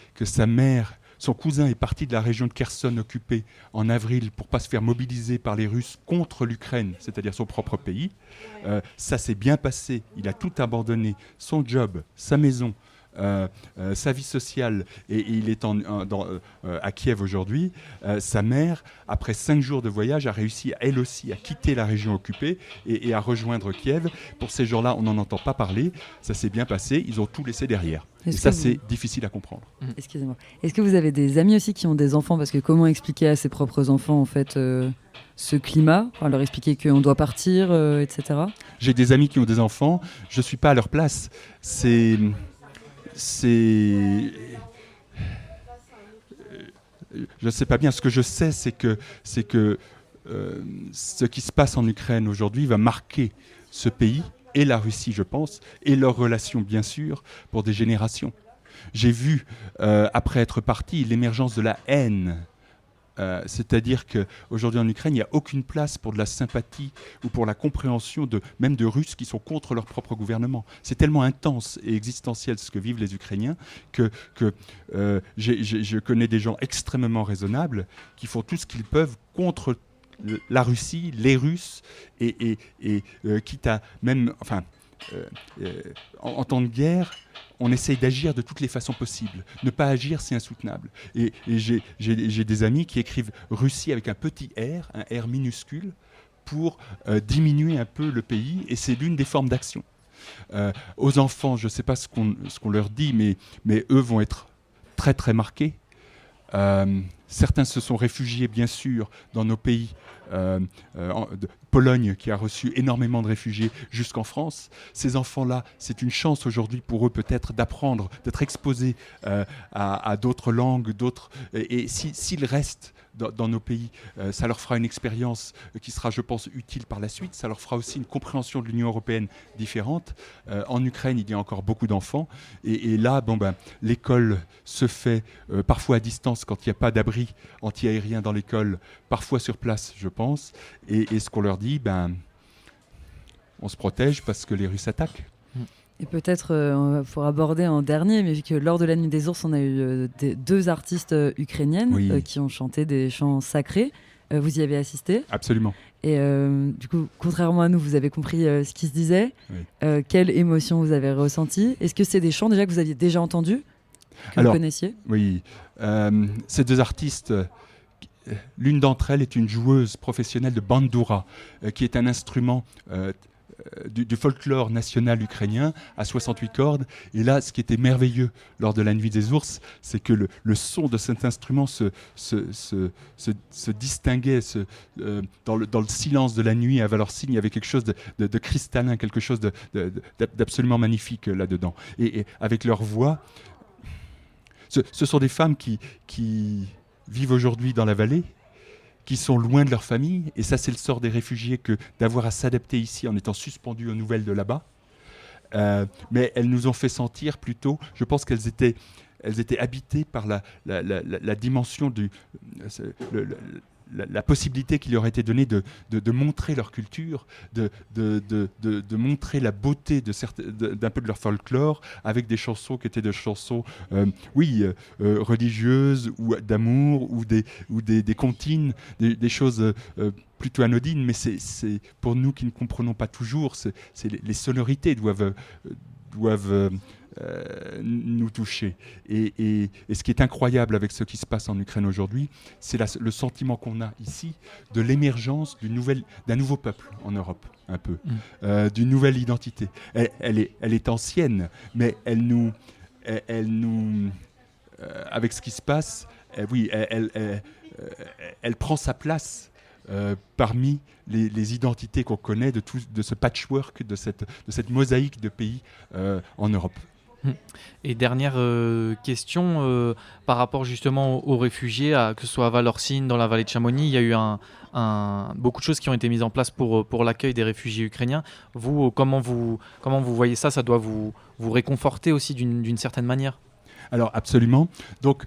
son cousin est parti de la région de Kherson occupée en avril pour pas se faire mobiliser par les Russes contre l'Ukraine, c'est-à-dire son propre pays. Ça s'est bien passé, il a tout abandonné, son job, sa maison, sa vie sociale, et il est à Kiev aujourd'hui. Sa mère, après 5 jours de voyage, a réussi elle aussi à quitter la région occupée et à rejoindre Kiev. Pour ces gens-là, on n'en entend pas parler. Ça s'est bien passé, ils ont tout laissé derrière. Et ça, c'est difficile à comprendre. Excusez-moi. Est-ce que vous avez des amis aussi qui ont des enfants ? Parce que comment expliquer à ses propres enfants, en fait, ce climat ? Leur expliquer qu'on doit partir, etc. J'ai des amis qui ont des enfants. Je ne suis pas à leur place. Je ne sais pas bien. Ce que je sais, c'est que ce qui se passe en Ukraine aujourd'hui va marquer ce pays et la Russie, je pense, et leurs relations, bien sûr, pour des générations. J'ai vu, après être parti, l'émergence de la haine. C'est-à-dire qu'aujourd'hui en Ukraine, il n'y a aucune place pour de la sympathie ou pour la compréhension même de Russes qui sont contre leur propre gouvernement. C'est tellement intense et existentiel ce que vivent les Ukrainiens que je connais des gens extrêmement raisonnables qui font tout ce qu'ils peuvent contre la Russie, les Russes, et quitte à même... en temps de guerre, on essaye d'agir de toutes les façons possibles. Ne pas agir, c'est insoutenable. Et j'ai des amis qui écrivent Russie avec un petit R, un R minuscule, pour diminuer un peu le pays, et c'est l'une des formes d'action. Aux enfants, je ne sais pas ce qu'on leur dit, mais eux vont être très très marqués. Certains se sont réfugiés, bien sûr, dans nos pays. Pologne, qui a reçu énormément de réfugiés jusqu'en France. Ces enfants-là, c'est une chance aujourd'hui pour eux peut-être d'apprendre, d'être exposés à d'autres langues, et s'ils restent dans nos pays, ça leur fera une expérience qui sera, je pense, utile par la suite. Ça leur fera aussi une compréhension de l'Union européenne différente. En Ukraine, il y a encore beaucoup d'enfants. Et là, l'école se fait parfois à distance quand il n'y a pas d'abri anti-aérien dans l'école, parfois sur place, je pense. Et ce qu'on leur dit, on se protège parce que les Russes attaquent. Et peut-être pour aborder en dernier, mais vu que lors de la Nuit des Ours, on a eu deux artistes ukrainiennes qui ont chanté des chants sacrés. Vous y avez assisté ? Absolument. Et du coup, contrairement à nous, vous avez compris ce qui se disait. Oui. Quelle émotion vous avez ressentie ? Est-ce que c'est des chants déjà que vous aviez déjà entendus, que vous connaissiez ? Oui. Ces deux artistes, l'une d'entre elles est une joueuse professionnelle de bandura, qui est un instrument du folklore national ukrainien à 68 cordes. Et là, ce qui était merveilleux lors de la Nuit des Ours, c'est que le son de cet instrument se distinguait dans le silence de la nuit à Valorcine. Il y avait quelque chose de cristallin, quelque chose d'absolument magnifique là-dedans. Et avec leur voix, ce sont des femmes qui vivent aujourd'hui dans la vallée, qui sont loin de leur famille, et ça c'est le sort des réfugiés que d'avoir à s'adapter ici en étant suspendus aux nouvelles de là-bas. Mais elles nous ont fait sentir plutôt, je pense qu'elles étaient habitées par la dimension la possibilité qui leur a été donnée de montrer leur culture, de montrer la beauté d'un peu de leur folklore avec des chansons qui étaient des chansons religieuses ou d'amour ou des comptines, des choses plutôt anodines, mais c'est pour nous qui ne comprenons pas toujours, les sonorités doivent nous toucher. Et ce qui est incroyable avec ce qui se passe en Ukraine aujourd'hui, c'est le sentiment qu'on a ici de l'émergence d'un nouveau peuple en Europe, un peu, d'une nouvelle identité. Elle est ancienne, mais elle nous avec ce qui se passe, elle prend sa place parmi les identités qu'on connaît de ce patchwork, de cette mosaïque de pays en Europe. Et dernière question, par rapport justement aux réfugiés, que ce soit à Valorcine, dans la vallée de Chamonix, il y a eu beaucoup de choses qui ont été mises en place pour l'accueil des réfugiés ukrainiens. Vous, comment vous voyez ça ? Ça doit vous réconforter aussi d'une certaine manière ? Alors absolument. Donc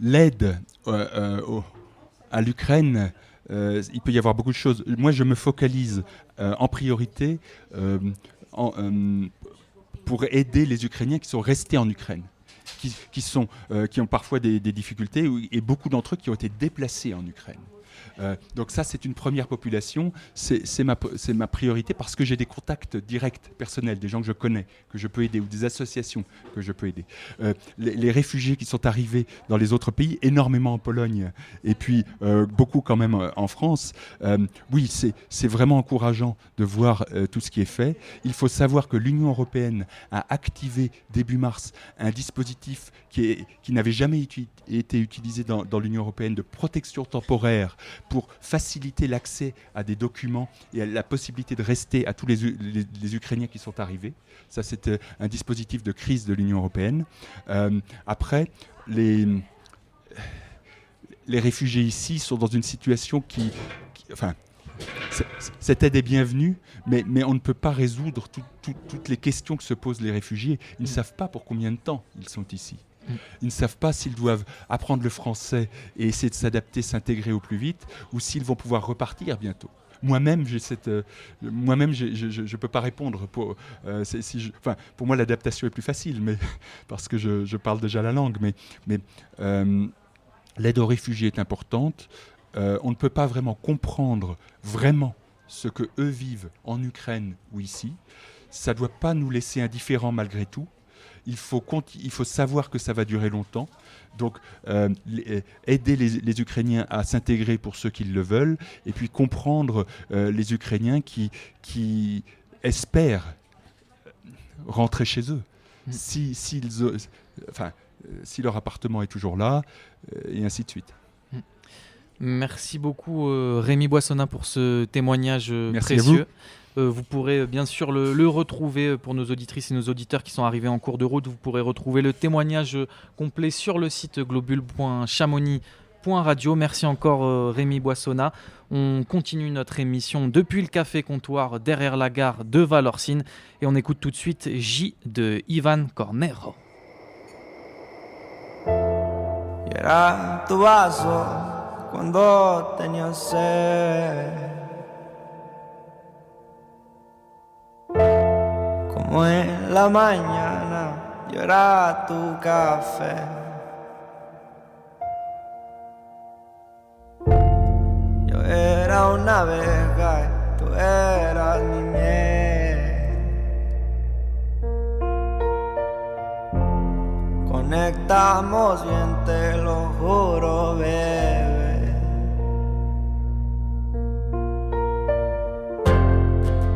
l'aide à l'Ukraine, il peut y avoir beaucoup de choses. Moi, je me focalise en priorité pour aider les Ukrainiens qui sont restés en Ukraine, qui ont parfois des difficultés, et beaucoup d'entre eux qui ont été déplacés en Ukraine. Donc ça, c'est une première population, c'est ma priorité parce que j'ai des contacts directs, personnels, des gens que je connais, que je peux aider, ou des associations que je peux aider. Les réfugiés qui sont arrivés dans les autres pays, énormément en Pologne, et puis beaucoup quand même en France, oui, c'est vraiment encourageant de voir tout ce qui est fait. Il faut savoir que l'Union européenne a activé début mars un dispositif qui n'avait jamais été utilisé dans l'Union européenne de protection temporaire pour faciliter l'accès à des documents et à la possibilité de rester à tous les Ukrainiens qui sont arrivés. Ça, c'est un dispositif de crise de l'Union européenne. Après, les réfugiés ici sont dans une situation cette aide est bienvenue, mais on ne peut pas résoudre toutes les questions que se posent les réfugiés. Ils ne savent pas pour combien de temps ils sont ici. Ils ne savent pas s'ils doivent apprendre le français et essayer de s'adapter, s'intégrer au plus vite, ou s'ils vont pouvoir repartir bientôt. Moi-même, je ne peux pas répondre. Pour moi, l'adaptation est plus facile, mais parce que je parle déjà la langue. Mais l'aide aux réfugiés est importante. On ne peut pas vraiment comprendre ce que eux vivent en Ukraine ou ici. Ça ne doit pas nous laisser indifférents malgré tout. il faut savoir que ça va durer longtemps. Donc, aider les Ukrainiens à s'intégrer pour ceux qui le veulent, et puis comprendre les Ukrainiens qui espèrent rentrer chez eux. Si leur appartement est toujours là, et ainsi de suite. Merci beaucoup Rémi Boissonnat pour ce témoignage Merci précieux. Vous pourrez bien sûr le retrouver pour nos auditrices et nos auditeurs qui sont arrivés en cours de route. Vous pourrez retrouver le témoignage complet sur le site globule.chamonix.radio. Merci encore Rémi Boissonnat. On continue notre émission depuis le Café Comptoir derrière la gare de Valorcine et on écoute tout de suite J de Ivan Cornero. Y era tu vaso cuando tenía sed, como en la mañana yo era tu café. Yo era una abeja y tú eras mi miel. Conectamos bien, te lo juro, bebé.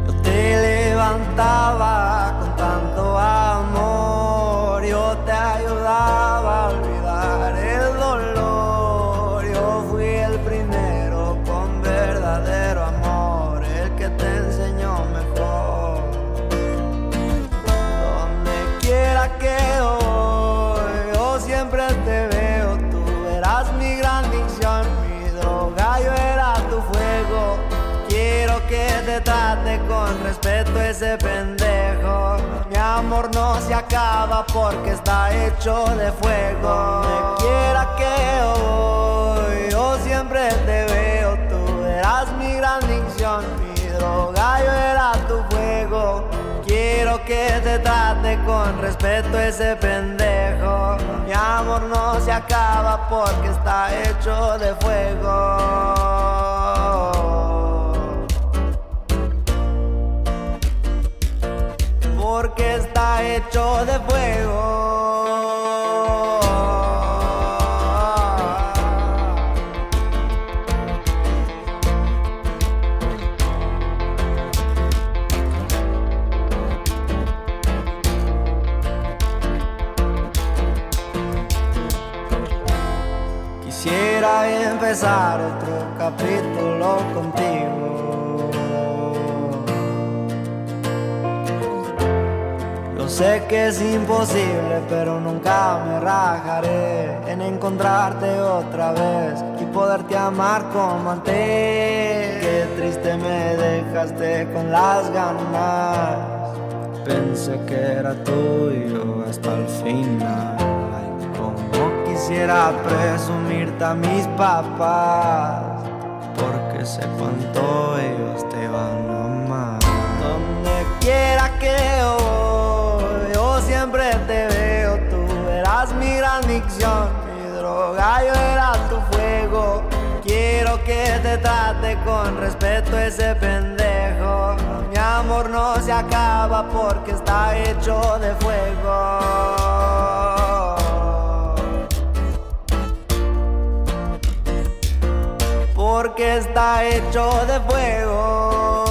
Yo te levantaba con tanto amor, yo te ayudaba a olvidar el dolor. Yo fui el primero con verdadero amor, el que te enseñó mejor. Donde quiera que yo siempre te veo, tú eras mi gran dicción, mi droga, yo era tu fuego. Quiero que te trate con respeto ese pendejo. Mi amor no se acaba porque está hecho de fuego. Donde quiera que yo voy, yo siempre te veo, tú eras mi gran dicción, mi droga, yo era tu fuego. Quiero que te trate con respeto ese pendejo. Mi amor no se acaba porque está hecho de fuego. Porque está hecho de fuego. Quisiera empezar otro capítulo contigo. Yo sé que es imposible, pero nunca me rajaré en encontrarte otra vez y poderte amar como antes. Qué triste me dejaste con las ganas. Pensé que era tuyo hasta el final. Quisiera presumirte a mis papás, porque sé cuánto ellos te van a amar. Donde quiera que yo voy, yo siempre te veo, tú eras mi gran dicción, mi droga, yo era tu fuego. Quiero que te trate con respeto ese pendejo. Mi amor no se acaba porque está hecho de fuego. Porque está hecho de fuego.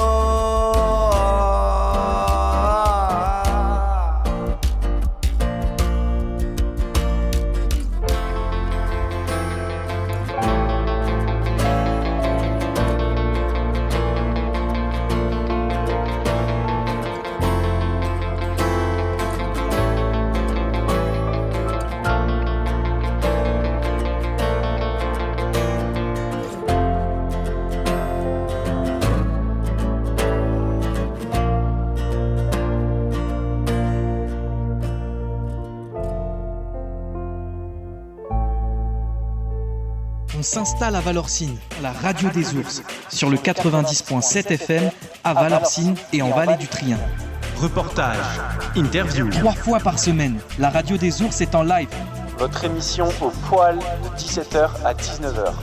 On s'installe à Valorcine, la radio des ours, sur le 90.7 FM à Valorcine et en Vallée du Trien. Reportage, interview. 3 fois par semaine, la radio des ours est en live. Votre émission au poil de 17h à 19h.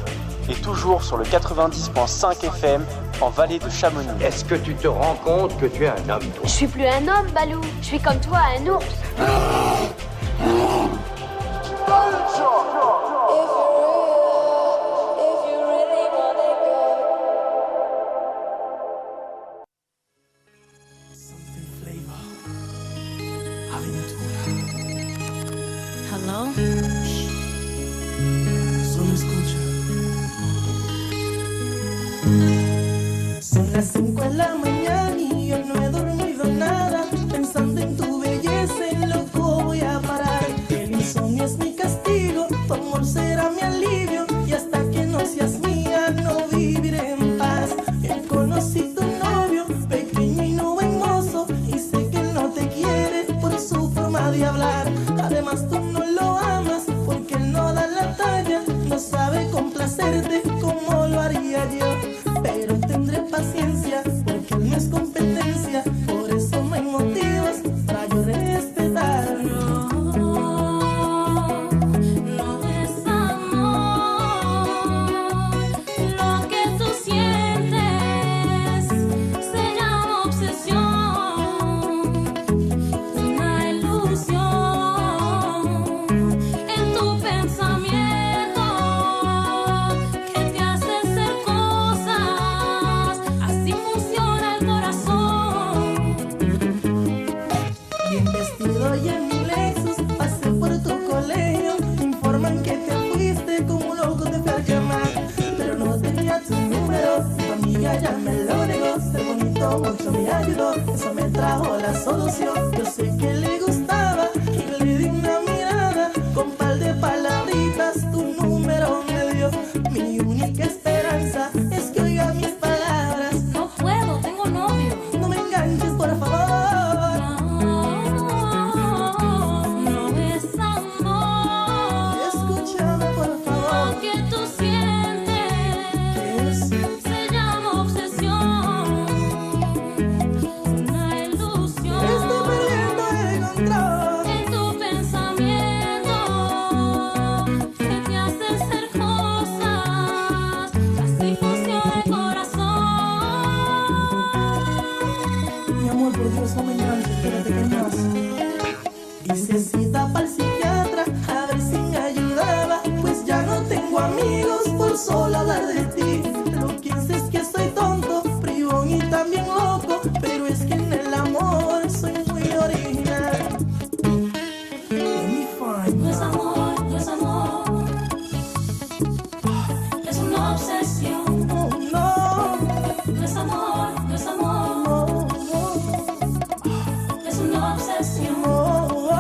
Et toujours sur le 90.5 FM en Vallée de Chamonix. Est-ce que tu te rends compte que tu es un homme, toi? Je suis plus un homme, Balou. Je suis comme toi, un ours. Hello? Solo escucha. Son las 5 de la mañana y yo no he dormido nada. Pensando en tu belleza, en loco voy a parar. El insomnio es mi castigo, tu amor será mi alivio. Y hasta que no seas mía, no viviré en paz. Yo conocí tu novio, pequeño y no buen mozo. Y sé que él no te quiere por su forma de hablar. Además tú no lo amas porque él no da la talla. No sabe complacerte como lo haría yo. Pero tendré paciencia porque él no es competencia. Por eso no hay motivos para yo respetarlo. No es amor, lo que tú sientes se llama obsesión, una ilusión en tu pensamiento que te hace hacer cosas, así funciona el corazón. Bien vestido y en mi Lexus pasé por tu colegio. Me informan que te fuiste como un loco te fui a llamar. Pero no tenía tu número, tu amiga ya me lo negó. Ser bonito mucho me ayudó, eso me trajo la solución. Yo sé que le gustaba y le di una mirada. Con par de palabritas tu número me dio. Mi única esperanza es que oiga mis palabras. No puedo, tengo novio. No me enganches por favor. No es amor, Escúchame por favor. lo que tú sientes se llama obsesión, una ilusión Estoy perdiendo el control. en tu pensamiento que te hace hacer cosas, así funciona el corazón. Mi amor, por Dios, no me enganches, espérate que hay más. Hice cita para el psiquiatra a ver si me ayudaba. Pues ya no tengo amigos por solo hablar de ti. Lo que sé es que soy tonto, bribón y también loco. Pero es que en el amor soy muy original. Let me find No es amor, no es amor, es una obsesión. Oh, no, No es amor, no es amor, es una obsesión. oh, oh.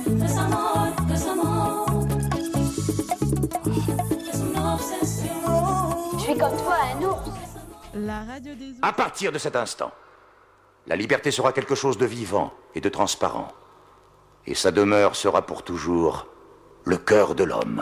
No es amor, no es amor, es una obsesión. Je suis comme toi, un ours. La radio des À partir de cet instant, la liberté sera quelque chose de vivant et de transparent. Et sa demeure sera pour toujours le cœur de l'homme.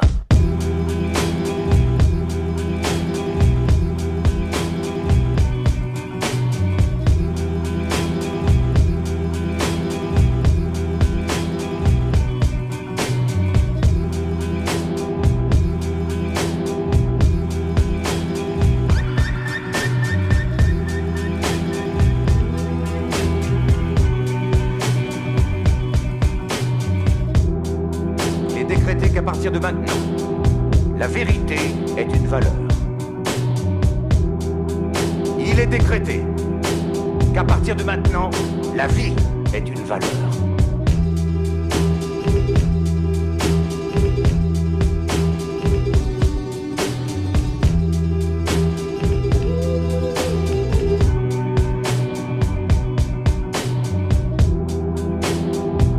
Il est décrété qu'à partir de maintenant, la vérité est une valeur. Il est décrété qu'à partir de maintenant, la vie est une valeur.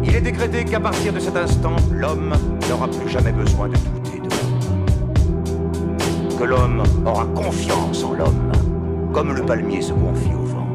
Il est décrété qu'à partir de cet instant, l'homme n'aura plus jamais besoin de douter de l'homme. Que l'homme aura confiance en l'homme, comme le palmier se confie au vent.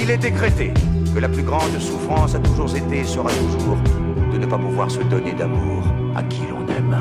Il est décrété que la plus grande souffrance a toujours été et sera toujours de ne pas pouvoir se donner d'amour à qui l'on aime.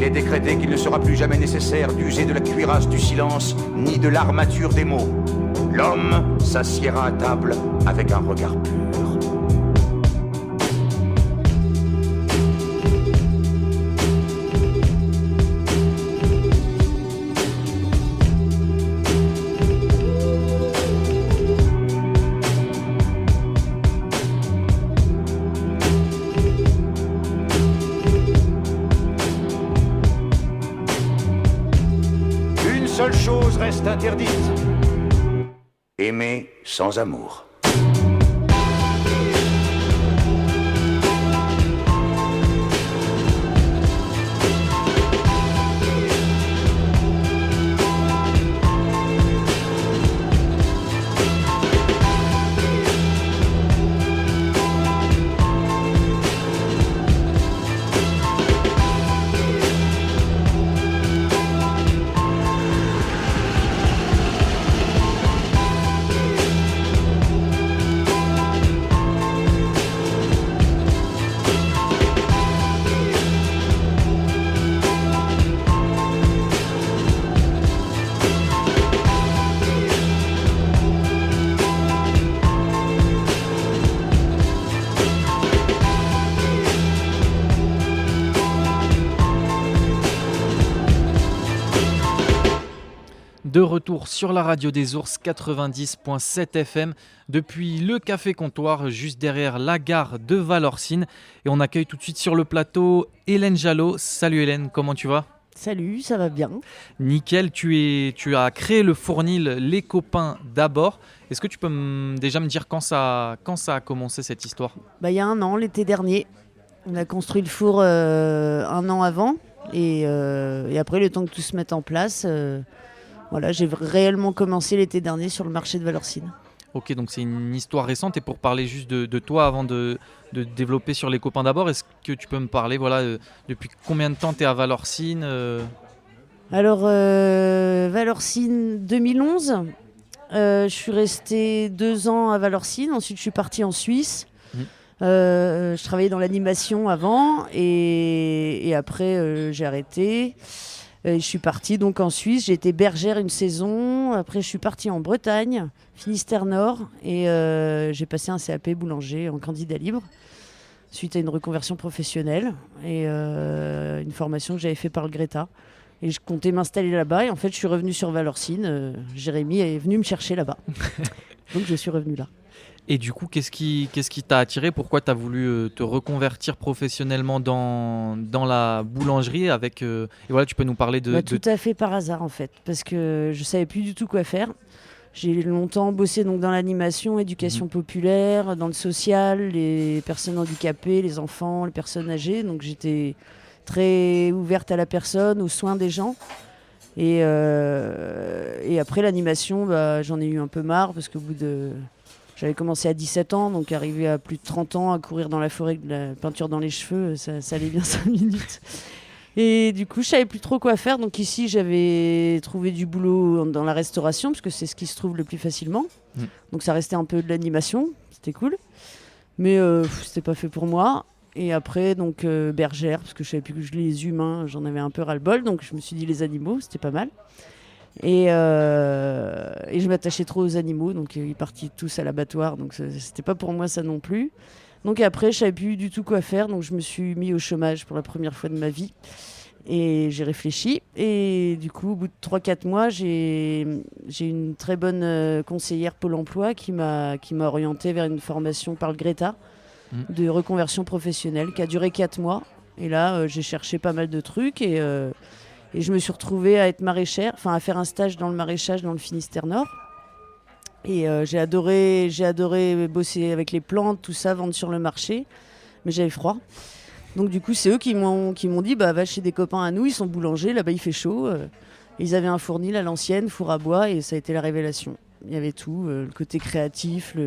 il est décrété qu'il ne sera plus jamais nécessaire d'user de la cuirasse du silence ni de l'armature des mots. L'homme s'assiera à table avec un regard pur. Une seule chose reste interdite. Aimer sans amour. De retour sur la radio des ours 90.7 FM depuis le Café Comptoir juste derrière la gare de Valorcine. Et on accueille tout de suite sur le plateau Hélène Jalot. Salut Hélène, comment tu vas ? Salut, ça va bien. Nickel, tu as créé le fournil Les Copains d'abord. Est-ce que tu peux déjà me dire quand ça a commencé cette histoire ? Il y a 1 an, l'été dernier. On a construit le four 1 an avant. Et après, le temps que tout se mette en place... Voilà, j'ai réellement commencé l'été dernier sur le marché de Valorcine. Ok, donc c'est une histoire récente. Et pour parler juste de toi, avant de développer sur Les Copains d'abord, est-ce que tu peux me parler, depuis combien de temps tu es à Valorcine Alors, Valorcine 2011, je suis restée 2 ans à Valorcine. Ensuite, je suis partie en Suisse. Je travaillais dans l'animation avant et après, j'ai arrêté. Je suis partie donc en Suisse, j'ai été bergère une saison, après je suis partie en Bretagne, Finistère Nord, et j'ai passé un CAP boulanger en candidat libre, suite à une reconversion professionnelle et une formation que j'avais fait par le Greta. Et je comptais m'installer là-bas, et en fait je suis revenue sur Valorcine, Jérémy est venu me chercher là-bas, donc je suis revenue là. Et du coup, qu'est-ce qui t'a attiré ? Pourquoi tu as voulu te reconvertir professionnellement dans la boulangerie avec, et voilà, tu peux nous parler de... Tout à fait par hasard en fait, parce que je ne savais plus du tout quoi faire. J'ai longtemps bossé donc, dans l'animation, éducation populaire, dans le social, les personnes handicapées, les enfants, les personnes âgées. Donc j'étais très ouverte à la personne, aux soins des gens. Et après l'animation, j'en ai eu un peu marre, parce qu'au bout de... J'avais commencé à 17 ans, donc arrivé à plus de 30 ans à courir dans la forêt avec de la peinture dans les cheveux, ça allait bien 5 minutes. Et du coup, je savais plus trop quoi faire. Donc ici, j'avais trouvé du boulot dans la restauration, parce que c'est ce qui se trouve le plus facilement. Donc ça restait un peu de l'animation, c'était cool. Mais c'était pas fait pour moi. Et après, donc bergère, parce que je savais plus que les humains, j'en avais un peu ras-le-bol. Donc je me suis dit les animaux, c'était pas mal. Et je m'attachais trop aux animaux, donc ils partaient tous à l'abattoir, donc c'était pas pour moi ça non plus. Donc après, je savais plus du tout quoi faire, donc je me suis mis au chômage pour la première fois de ma vie. Et j'ai réfléchi, et du coup, au bout de 3-4 mois, j'ai une très bonne conseillère Pôle emploi qui m'a orientée vers une formation par le Greta de reconversion professionnelle qui a duré 4 mois. Et là, j'ai cherché pas mal de trucs, et je me suis retrouvée à être maraîchère, à faire un stage dans le maraîchage dans le Finistère Nord. Et j'ai adoré bosser avec les plantes, tout ça, vendre sur le marché. Mais j'avais froid. Donc du coup, c'est eux qui m'ont dit, va chez des copains à nous, ils sont boulangers, là-bas il fait chaud. Ils avaient un fournil à l'ancienne, four à bois, et ça a été la révélation. Il y avait tout, le côté créatif,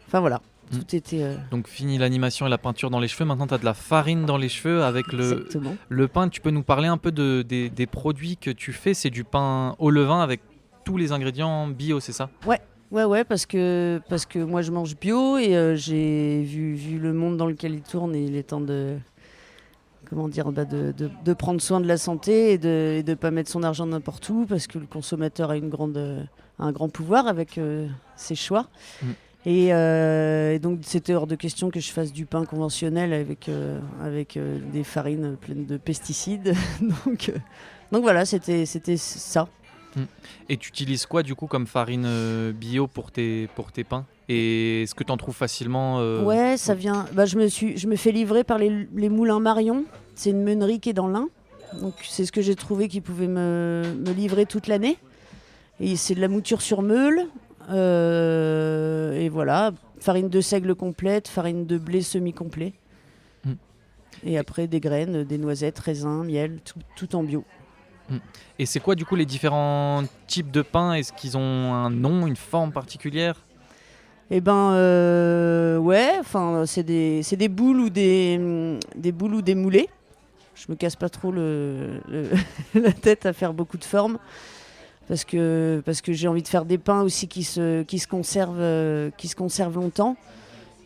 enfin voilà. Tout était, Donc fini l'animation et la peinture dans les cheveux, maintenant tu as de la farine dans les cheveux avec le pain. Tu peux nous parler un peu des produits que tu fais ? C'est du pain au levain avec tous les ingrédients bio, c'est ça ? Ouais, parce que moi je mange bio, et j'ai vu le monde dans lequel il tourne, et il est temps de de prendre soin de la santé et de ne pas mettre son argent n'importe où, parce que le consommateur a un grand pouvoir avec ses choix. Et donc c'était hors de question que je fasse du pain conventionnel avec des farines pleines de pesticides. donc voilà, c'était ça. Et tu utilises quoi du coup comme farine bio pour tes pains? Et est-ce que tu en trouves facilement Ouais, ça vient. Je me fais livrer par les moulins Marion. C'est une meunerie qui est dans l'Ain. Donc c'est ce que j'ai trouvé qui pouvait me livrer toute l'année. Et c'est de la mouture sur meule. Et voilà, farine de seigle complète, farine de blé semi-complet. Et après des graines, des noisettes, raisins, miel, tout en bio. Et c'est quoi du coup les différents types de pains? Est-ce qu'ils ont un nom, une forme particulière? Eh ben ouais, enfin c'est des boules ou des boules ou des moulets. Je me casse pas trop la tête à faire beaucoup de formes parce que j'ai envie de faire des pains aussi qui se conservent longtemps.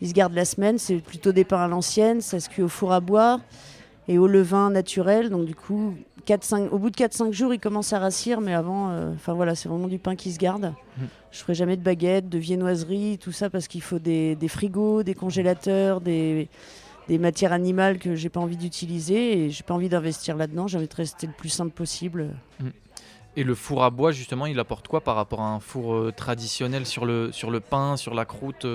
Ils se gardent la semaine, c'est plutôt des pains à l'ancienne, ça se cuit au four à bois et au levain naturel. Donc du coup, au bout de 4-5 jours, il commence à rassir, mais avant, voilà, c'est vraiment du pain qui se garde. Je ferai jamais de baguettes, de viennoiseries, tout ça, parce qu'il faut des frigos, des congélateurs, des matières animales que j'ai pas envie d'utiliser et j'ai pas envie d'investir là-dedans. J'ai envie de rester le plus simple possible. Et le four à bois, justement, il apporte quoi par rapport à un four traditionnel sur le pain, sur la croûte?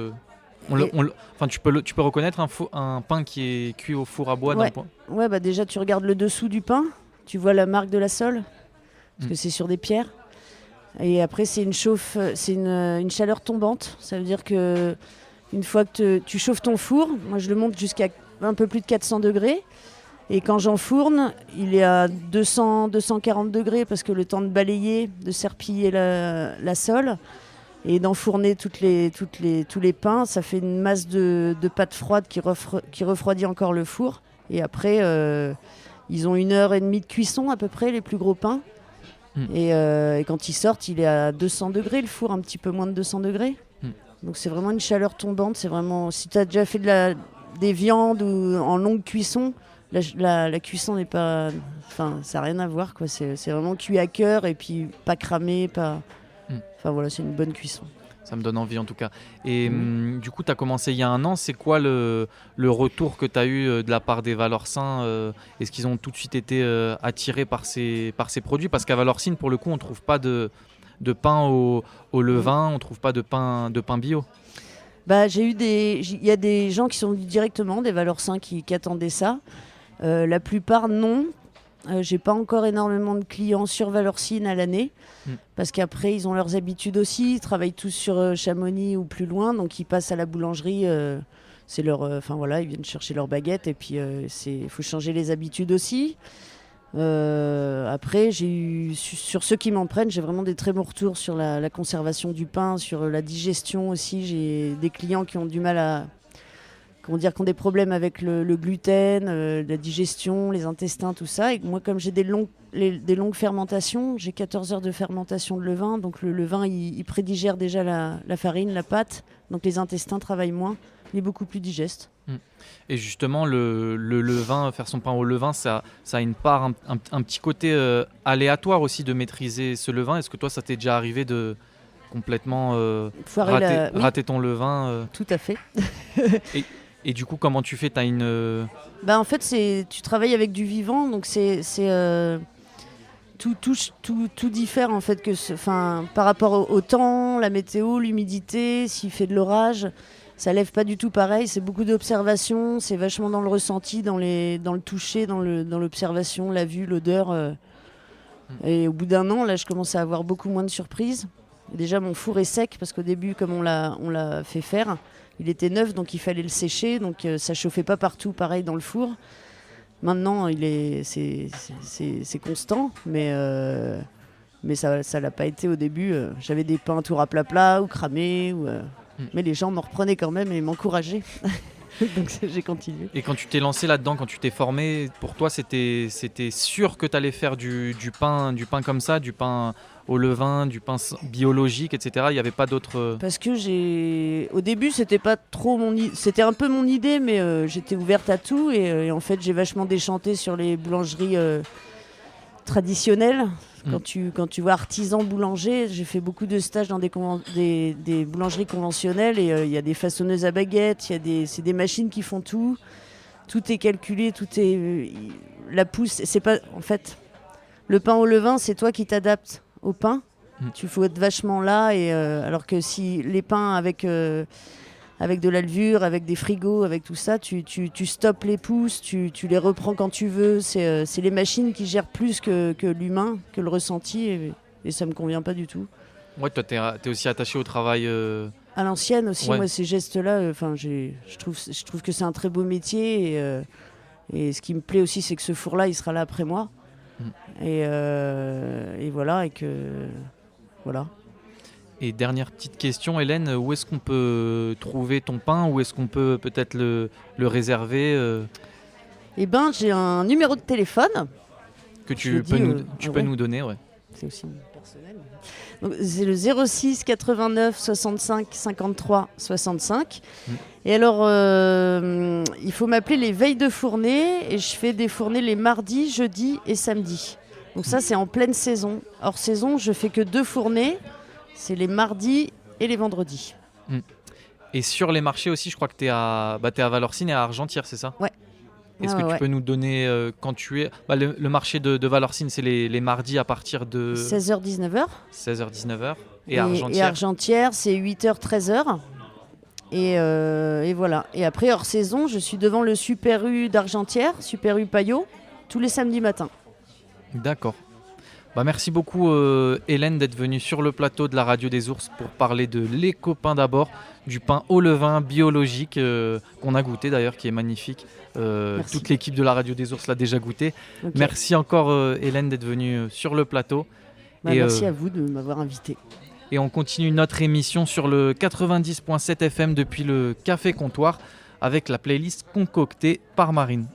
Tu peux reconnaître un pain qui est cuit au four à bois d'un point? Ouais, bah déjà tu regardes le dessous du pain, tu vois la marque de la sole, parce que c'est sur des pierres. Et après c'est une chaleur tombante. Ça veut dire que une fois que tu chauffes ton four, moi je le monte jusqu'à un peu plus de 400 degrés. Et quand j'enfourne, il est à 240 degrés parce que le temps de balayer, de serpiller la sole et d'enfourner tous les pains, ça fait une masse de pâte froide qui refroidit encore le four. Et après, ils ont 1h30 de cuisson à peu près, les plus gros pains. Et quand ils sortent, il est à 200 degrés, le four, un petit peu moins de 200 degrés. Donc c'est vraiment une chaleur tombante. C'est vraiment, si tu as déjà fait des viandes ou en longue cuisson, la cuisson n'est pas... Enfin, ça n'a rien à voir, quoi. C'est vraiment cuit à cœur et puis pas cramé, pas... Enfin voilà, c'est une bonne cuisson. Ça me donne envie en tout cas. Et du coup, tu as commencé il y a 1 an. C'est quoi le retour que tu as eu de la part des Valorcins? Est-ce qu'ils ont tout de suite été attirés par ces produits? Parce qu'à Valorcine, pour le coup, on ne trouve pas de pain au levain, on ne trouve pas de pain bio. Bah, il y a des gens qui sont venus directement, des Valorcins qui attendaient ça. La plupart, non. J'ai pas encore énormément de clients sur Valorcine à l'année parce qu'après ils ont leurs habitudes aussi, ils travaillent tous sur Chamonix ou plus loin, donc ils passent à la boulangerie, c'est leur, ils viennent chercher leur baguette et puis il faut changer les habitudes aussi. Après sur ceux qui m'en prennent, j'ai vraiment des très bons retours sur la conservation du pain, sur la digestion aussi. J'ai des clients qui ont du mal qui ont des problèmes avec le gluten, la digestion, les intestins, tout ça. Et moi, comme j'ai des longues fermentations, j'ai 14 heures de fermentation de levain, donc le levain, il prédigère déjà la farine, la pâte, donc les intestins travaillent moins, il est beaucoup plus digeste. Et justement, le levain, faire son pain au levain, ça a une part, un petit côté aléatoire aussi de maîtriser ce levain. Est-ce que toi, ça t'est déjà arrivé de complètement rater ton levain Tout à fait. Et du coup, comment tu fais? En fait, tu travailles avec du vivant, donc tout diffère en fait par rapport au temps, la météo, l'humidité, s'il fait de l'orage, ça lève pas du tout pareil. C'est beaucoup d'observation, c'est vachement dans le ressenti, dans le toucher, dans l'observation, la vue, l'odeur. Et au bout d'1 an, là, je commence à avoir beaucoup moins de surprises. Déjà, mon four est sec parce qu'au début, comme on l'a fait faire, il était neuf, donc il fallait le sécher, donc ça chauffait pas partout, pareil dans le four. Maintenant, c'est constant, mais ça l'a pas été au début. J'avais des pains tout plat ou cramés, mais les gens m'en reprenaient quand même et m'encourageaient. Donc j'ai continué. Et quand tu t'es lancé là-dedans, quand tu t'es formé, pour toi, c'était sûr que tu allais faire du pain comme ça, du pain au levain, du pain biologique, etc. Il n'y avait pas d'autres... Parce que au début, c'était pas trop c'était un peu mon idée, mais j'étais ouverte à tout et en fait, j'ai vachement déchanté sur les boulangeries traditionnelles. Quand tu vois artisan boulanger, j'ai fait beaucoup de stages dans des boulangeries conventionnelles et il y a des façonneuses à baguettes, c'est des machines qui font tout. Tout est calculé, tout est la pousse. C'est pas en fait le pain au levain, c'est toi qui t'adaptes au pain. Tu faut être vachement là et alors que si les pains avec de la levure, avec des frigos, avec tout ça, tu stoppes les pousses, tu les reprends quand tu veux. C'est les machines qui gèrent plus que l'humain, que le ressenti, et ça me convient pas du tout. Ouais, toi, t'es aussi attaché au travail. À l'ancienne aussi, ouais. Moi, ces gestes-là, je trouve que c'est un très beau métier. Et ce qui me plaît aussi, c'est que ce four-là, il sera là après moi. Et voilà, et que voilà. Et dernière petite question, Hélène, où est-ce qu'on peut trouver ton pain? Où est-ce qu'on peut peut-être le réserver Eh ben, j'ai un numéro de téléphone. Que tu peux nous donner, ouais. C'est aussi personnel. Donc, c'est le 06 89 65 53 65. Et alors, il faut m'appeler les veilles de fournée. Et je fais des fournées les mardis, jeudis et samedis. Donc ça, c'est en pleine saison. Hors saison, je fais que 2 fournées. C'est les mardis et les vendredis. Et sur les marchés aussi, je crois que tu es à Valorcine et à Argentière, c'est ça? Ouais. Est-ce que tu peux nous donner quand tu es... le marché de Valorcine, c'est les mardis à partir de... 16h-19h. 16h-19h. Et Argentière, c'est 8h-13h. Et voilà. Et après, hors saison, je suis devant le Super U d'Argentière, Super U Payot, tous les samedis matins. D'accord. Merci beaucoup Hélène d'être venue sur le plateau de la Radio des Ours pour parler de l'éco-pain d'abord, du pain au levain biologique qu'on a goûté d'ailleurs, qui est magnifique. Toute l'équipe de la Radio des Ours l'a déjà goûté. Okay. Merci encore Hélène d'être venue sur le plateau. Merci à vous de m'avoir invité. Et on continue notre émission sur le 90.7 FM depuis le Café Comptoir avec la playlist concoctée par Marine.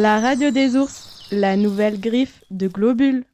La radio des ours, la nouvelle griffe de Globule.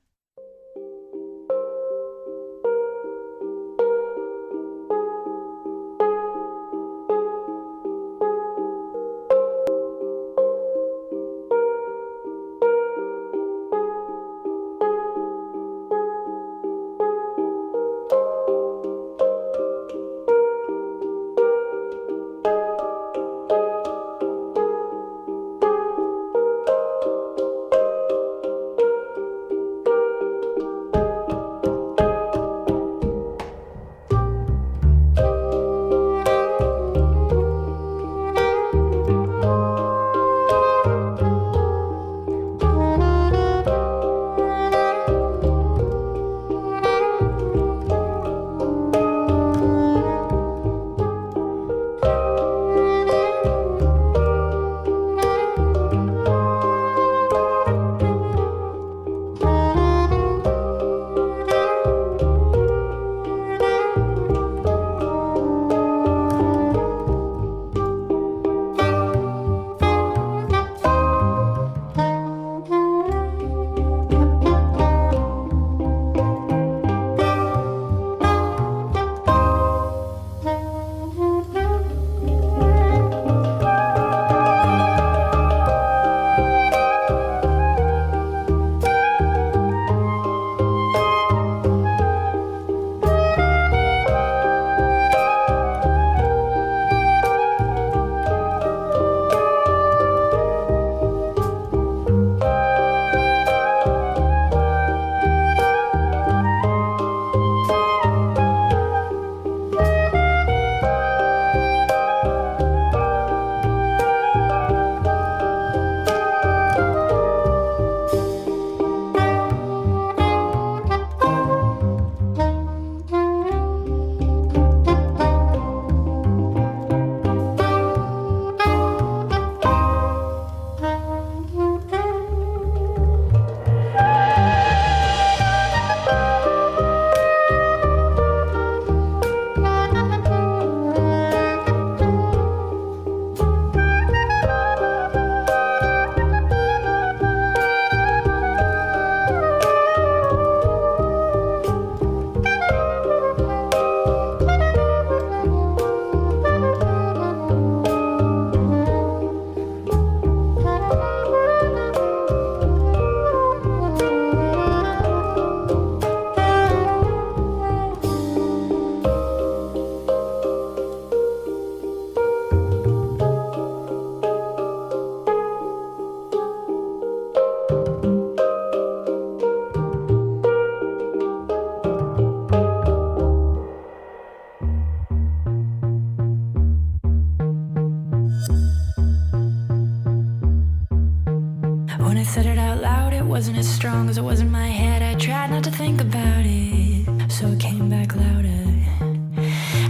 When I said it out loud, it wasn't as strong as it was in my head. I tried not to think about it, so it came back louder.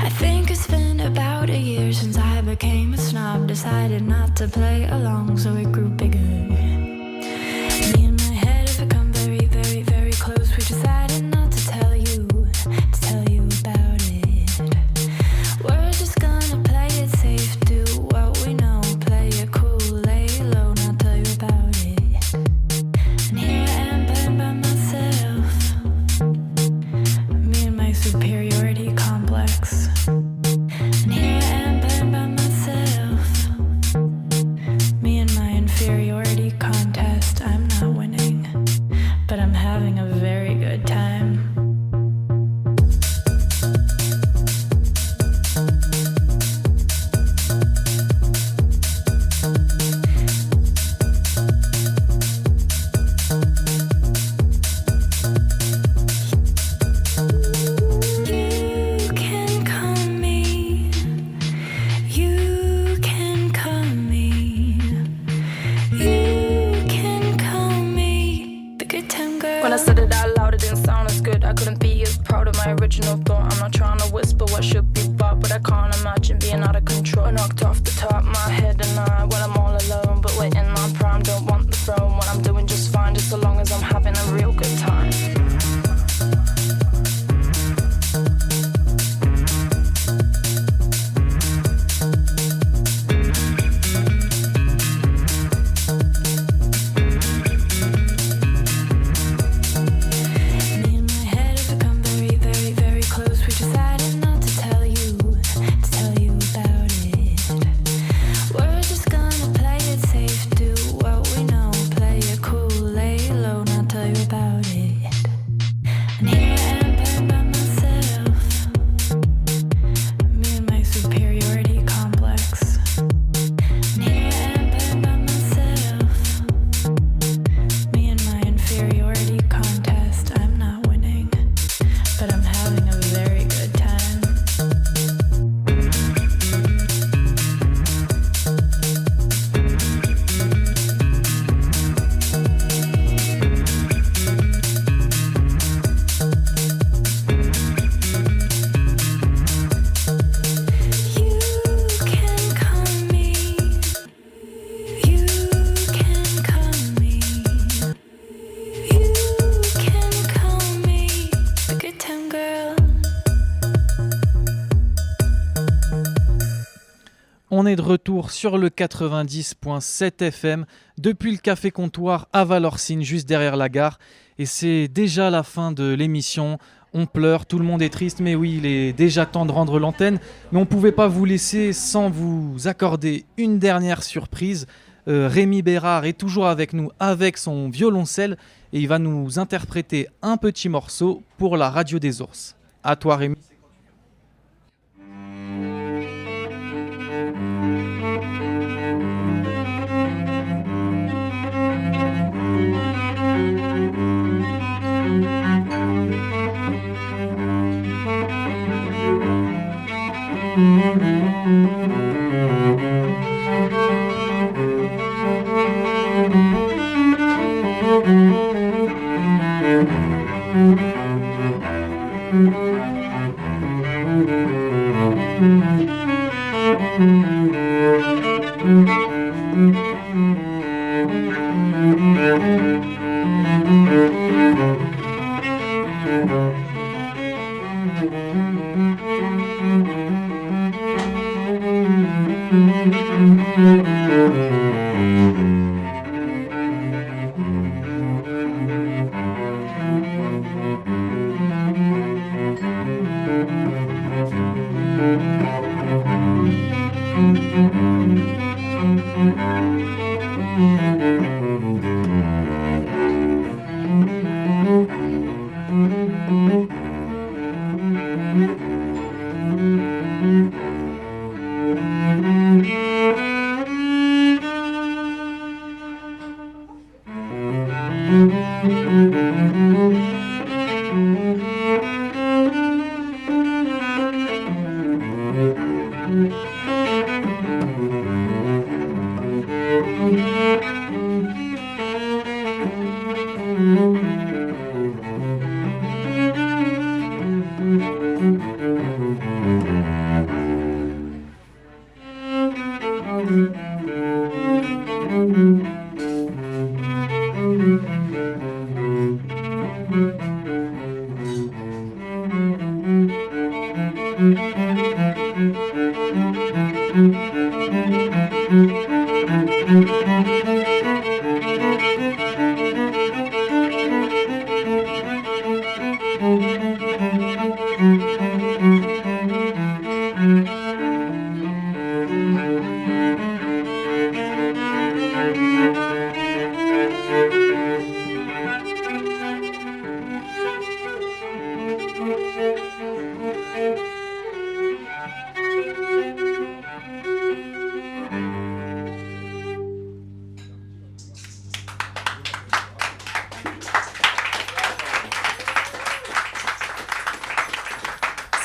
I think it's been about a year since I became a snob. Decided not to play along, so it grew bigger. Me and my head have become very, very, very close. We decided not to tell you about it. We're just gonna play it safe, do what we know, play it cool, lay low, not tell you about it. And here I am playing by myself, me and my superiority complex. And here I am playing by myself, me and my inferiority contest. I'm not winning, but I'm having a very good time. You can call me, you can call me, you can call me the good time girl. When I said it out loud, it didn't sound as good. I couldn't be as proud of my original thought. I'm not trying to whisper what should be bought, but I can't imagine being out of control. I knocked off the top of my head and I, when I'm all alone, but waiting on prime, don't want the throne. When I'm doing just fine, just so long as I'm having a real good time. On est de retour sur le 90.7 FM depuis le Café Comptoir à Valorcine, juste derrière la gare. Et c'est déjà la fin de l'émission. On pleure, tout le monde est triste, mais oui, il est déjà temps de rendre l'antenne. Mais on ne pouvait pas vous laisser sans vous accorder une dernière surprise. Rémi Bérard est toujours avec nous avec son violoncelle et il va nous interpréter un petit morceau pour la radio des ours. À toi Rémi.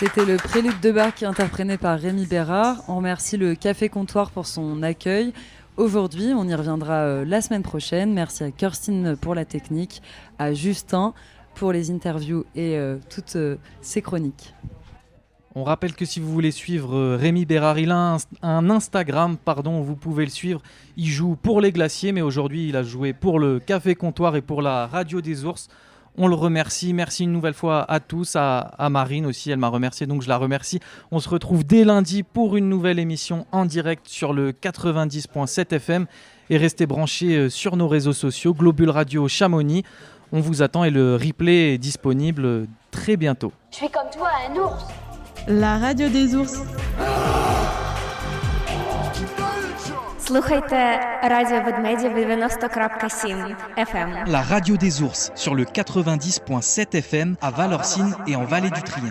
C'était le Prélude de Bach interprété par Rémi Bérard. On remercie le Café Comptoir pour son accueil. Aujourd'hui, on y reviendra la semaine prochaine. Merci à Kirstine pour la technique, à Justin pour les interviews et toutes ses chroniques. On rappelle que si vous voulez suivre Rémi Bérard, il a un Instagram, où vous pouvez le suivre. Il joue pour les Glaciers, mais aujourd'hui il a joué pour le Café Comptoir et pour la Radio des Ours. On le remercie. Merci une nouvelle fois à tous, à Marine aussi, elle m'a remercié, donc je la remercie. On se retrouve dès lundi pour une nouvelle émission en direct sur le 90.7 FM et restez branchés sur nos réseaux sociaux, Globule Radio Chamonix. On vous attend et le replay est disponible très bientôt. Je suis comme toi, un ours. La radio des ours. Слухайте радіо Ведмедів 90.7 FM. La radio des ours sur le 90.7 FM à Valorcine et en Vallée du Trien.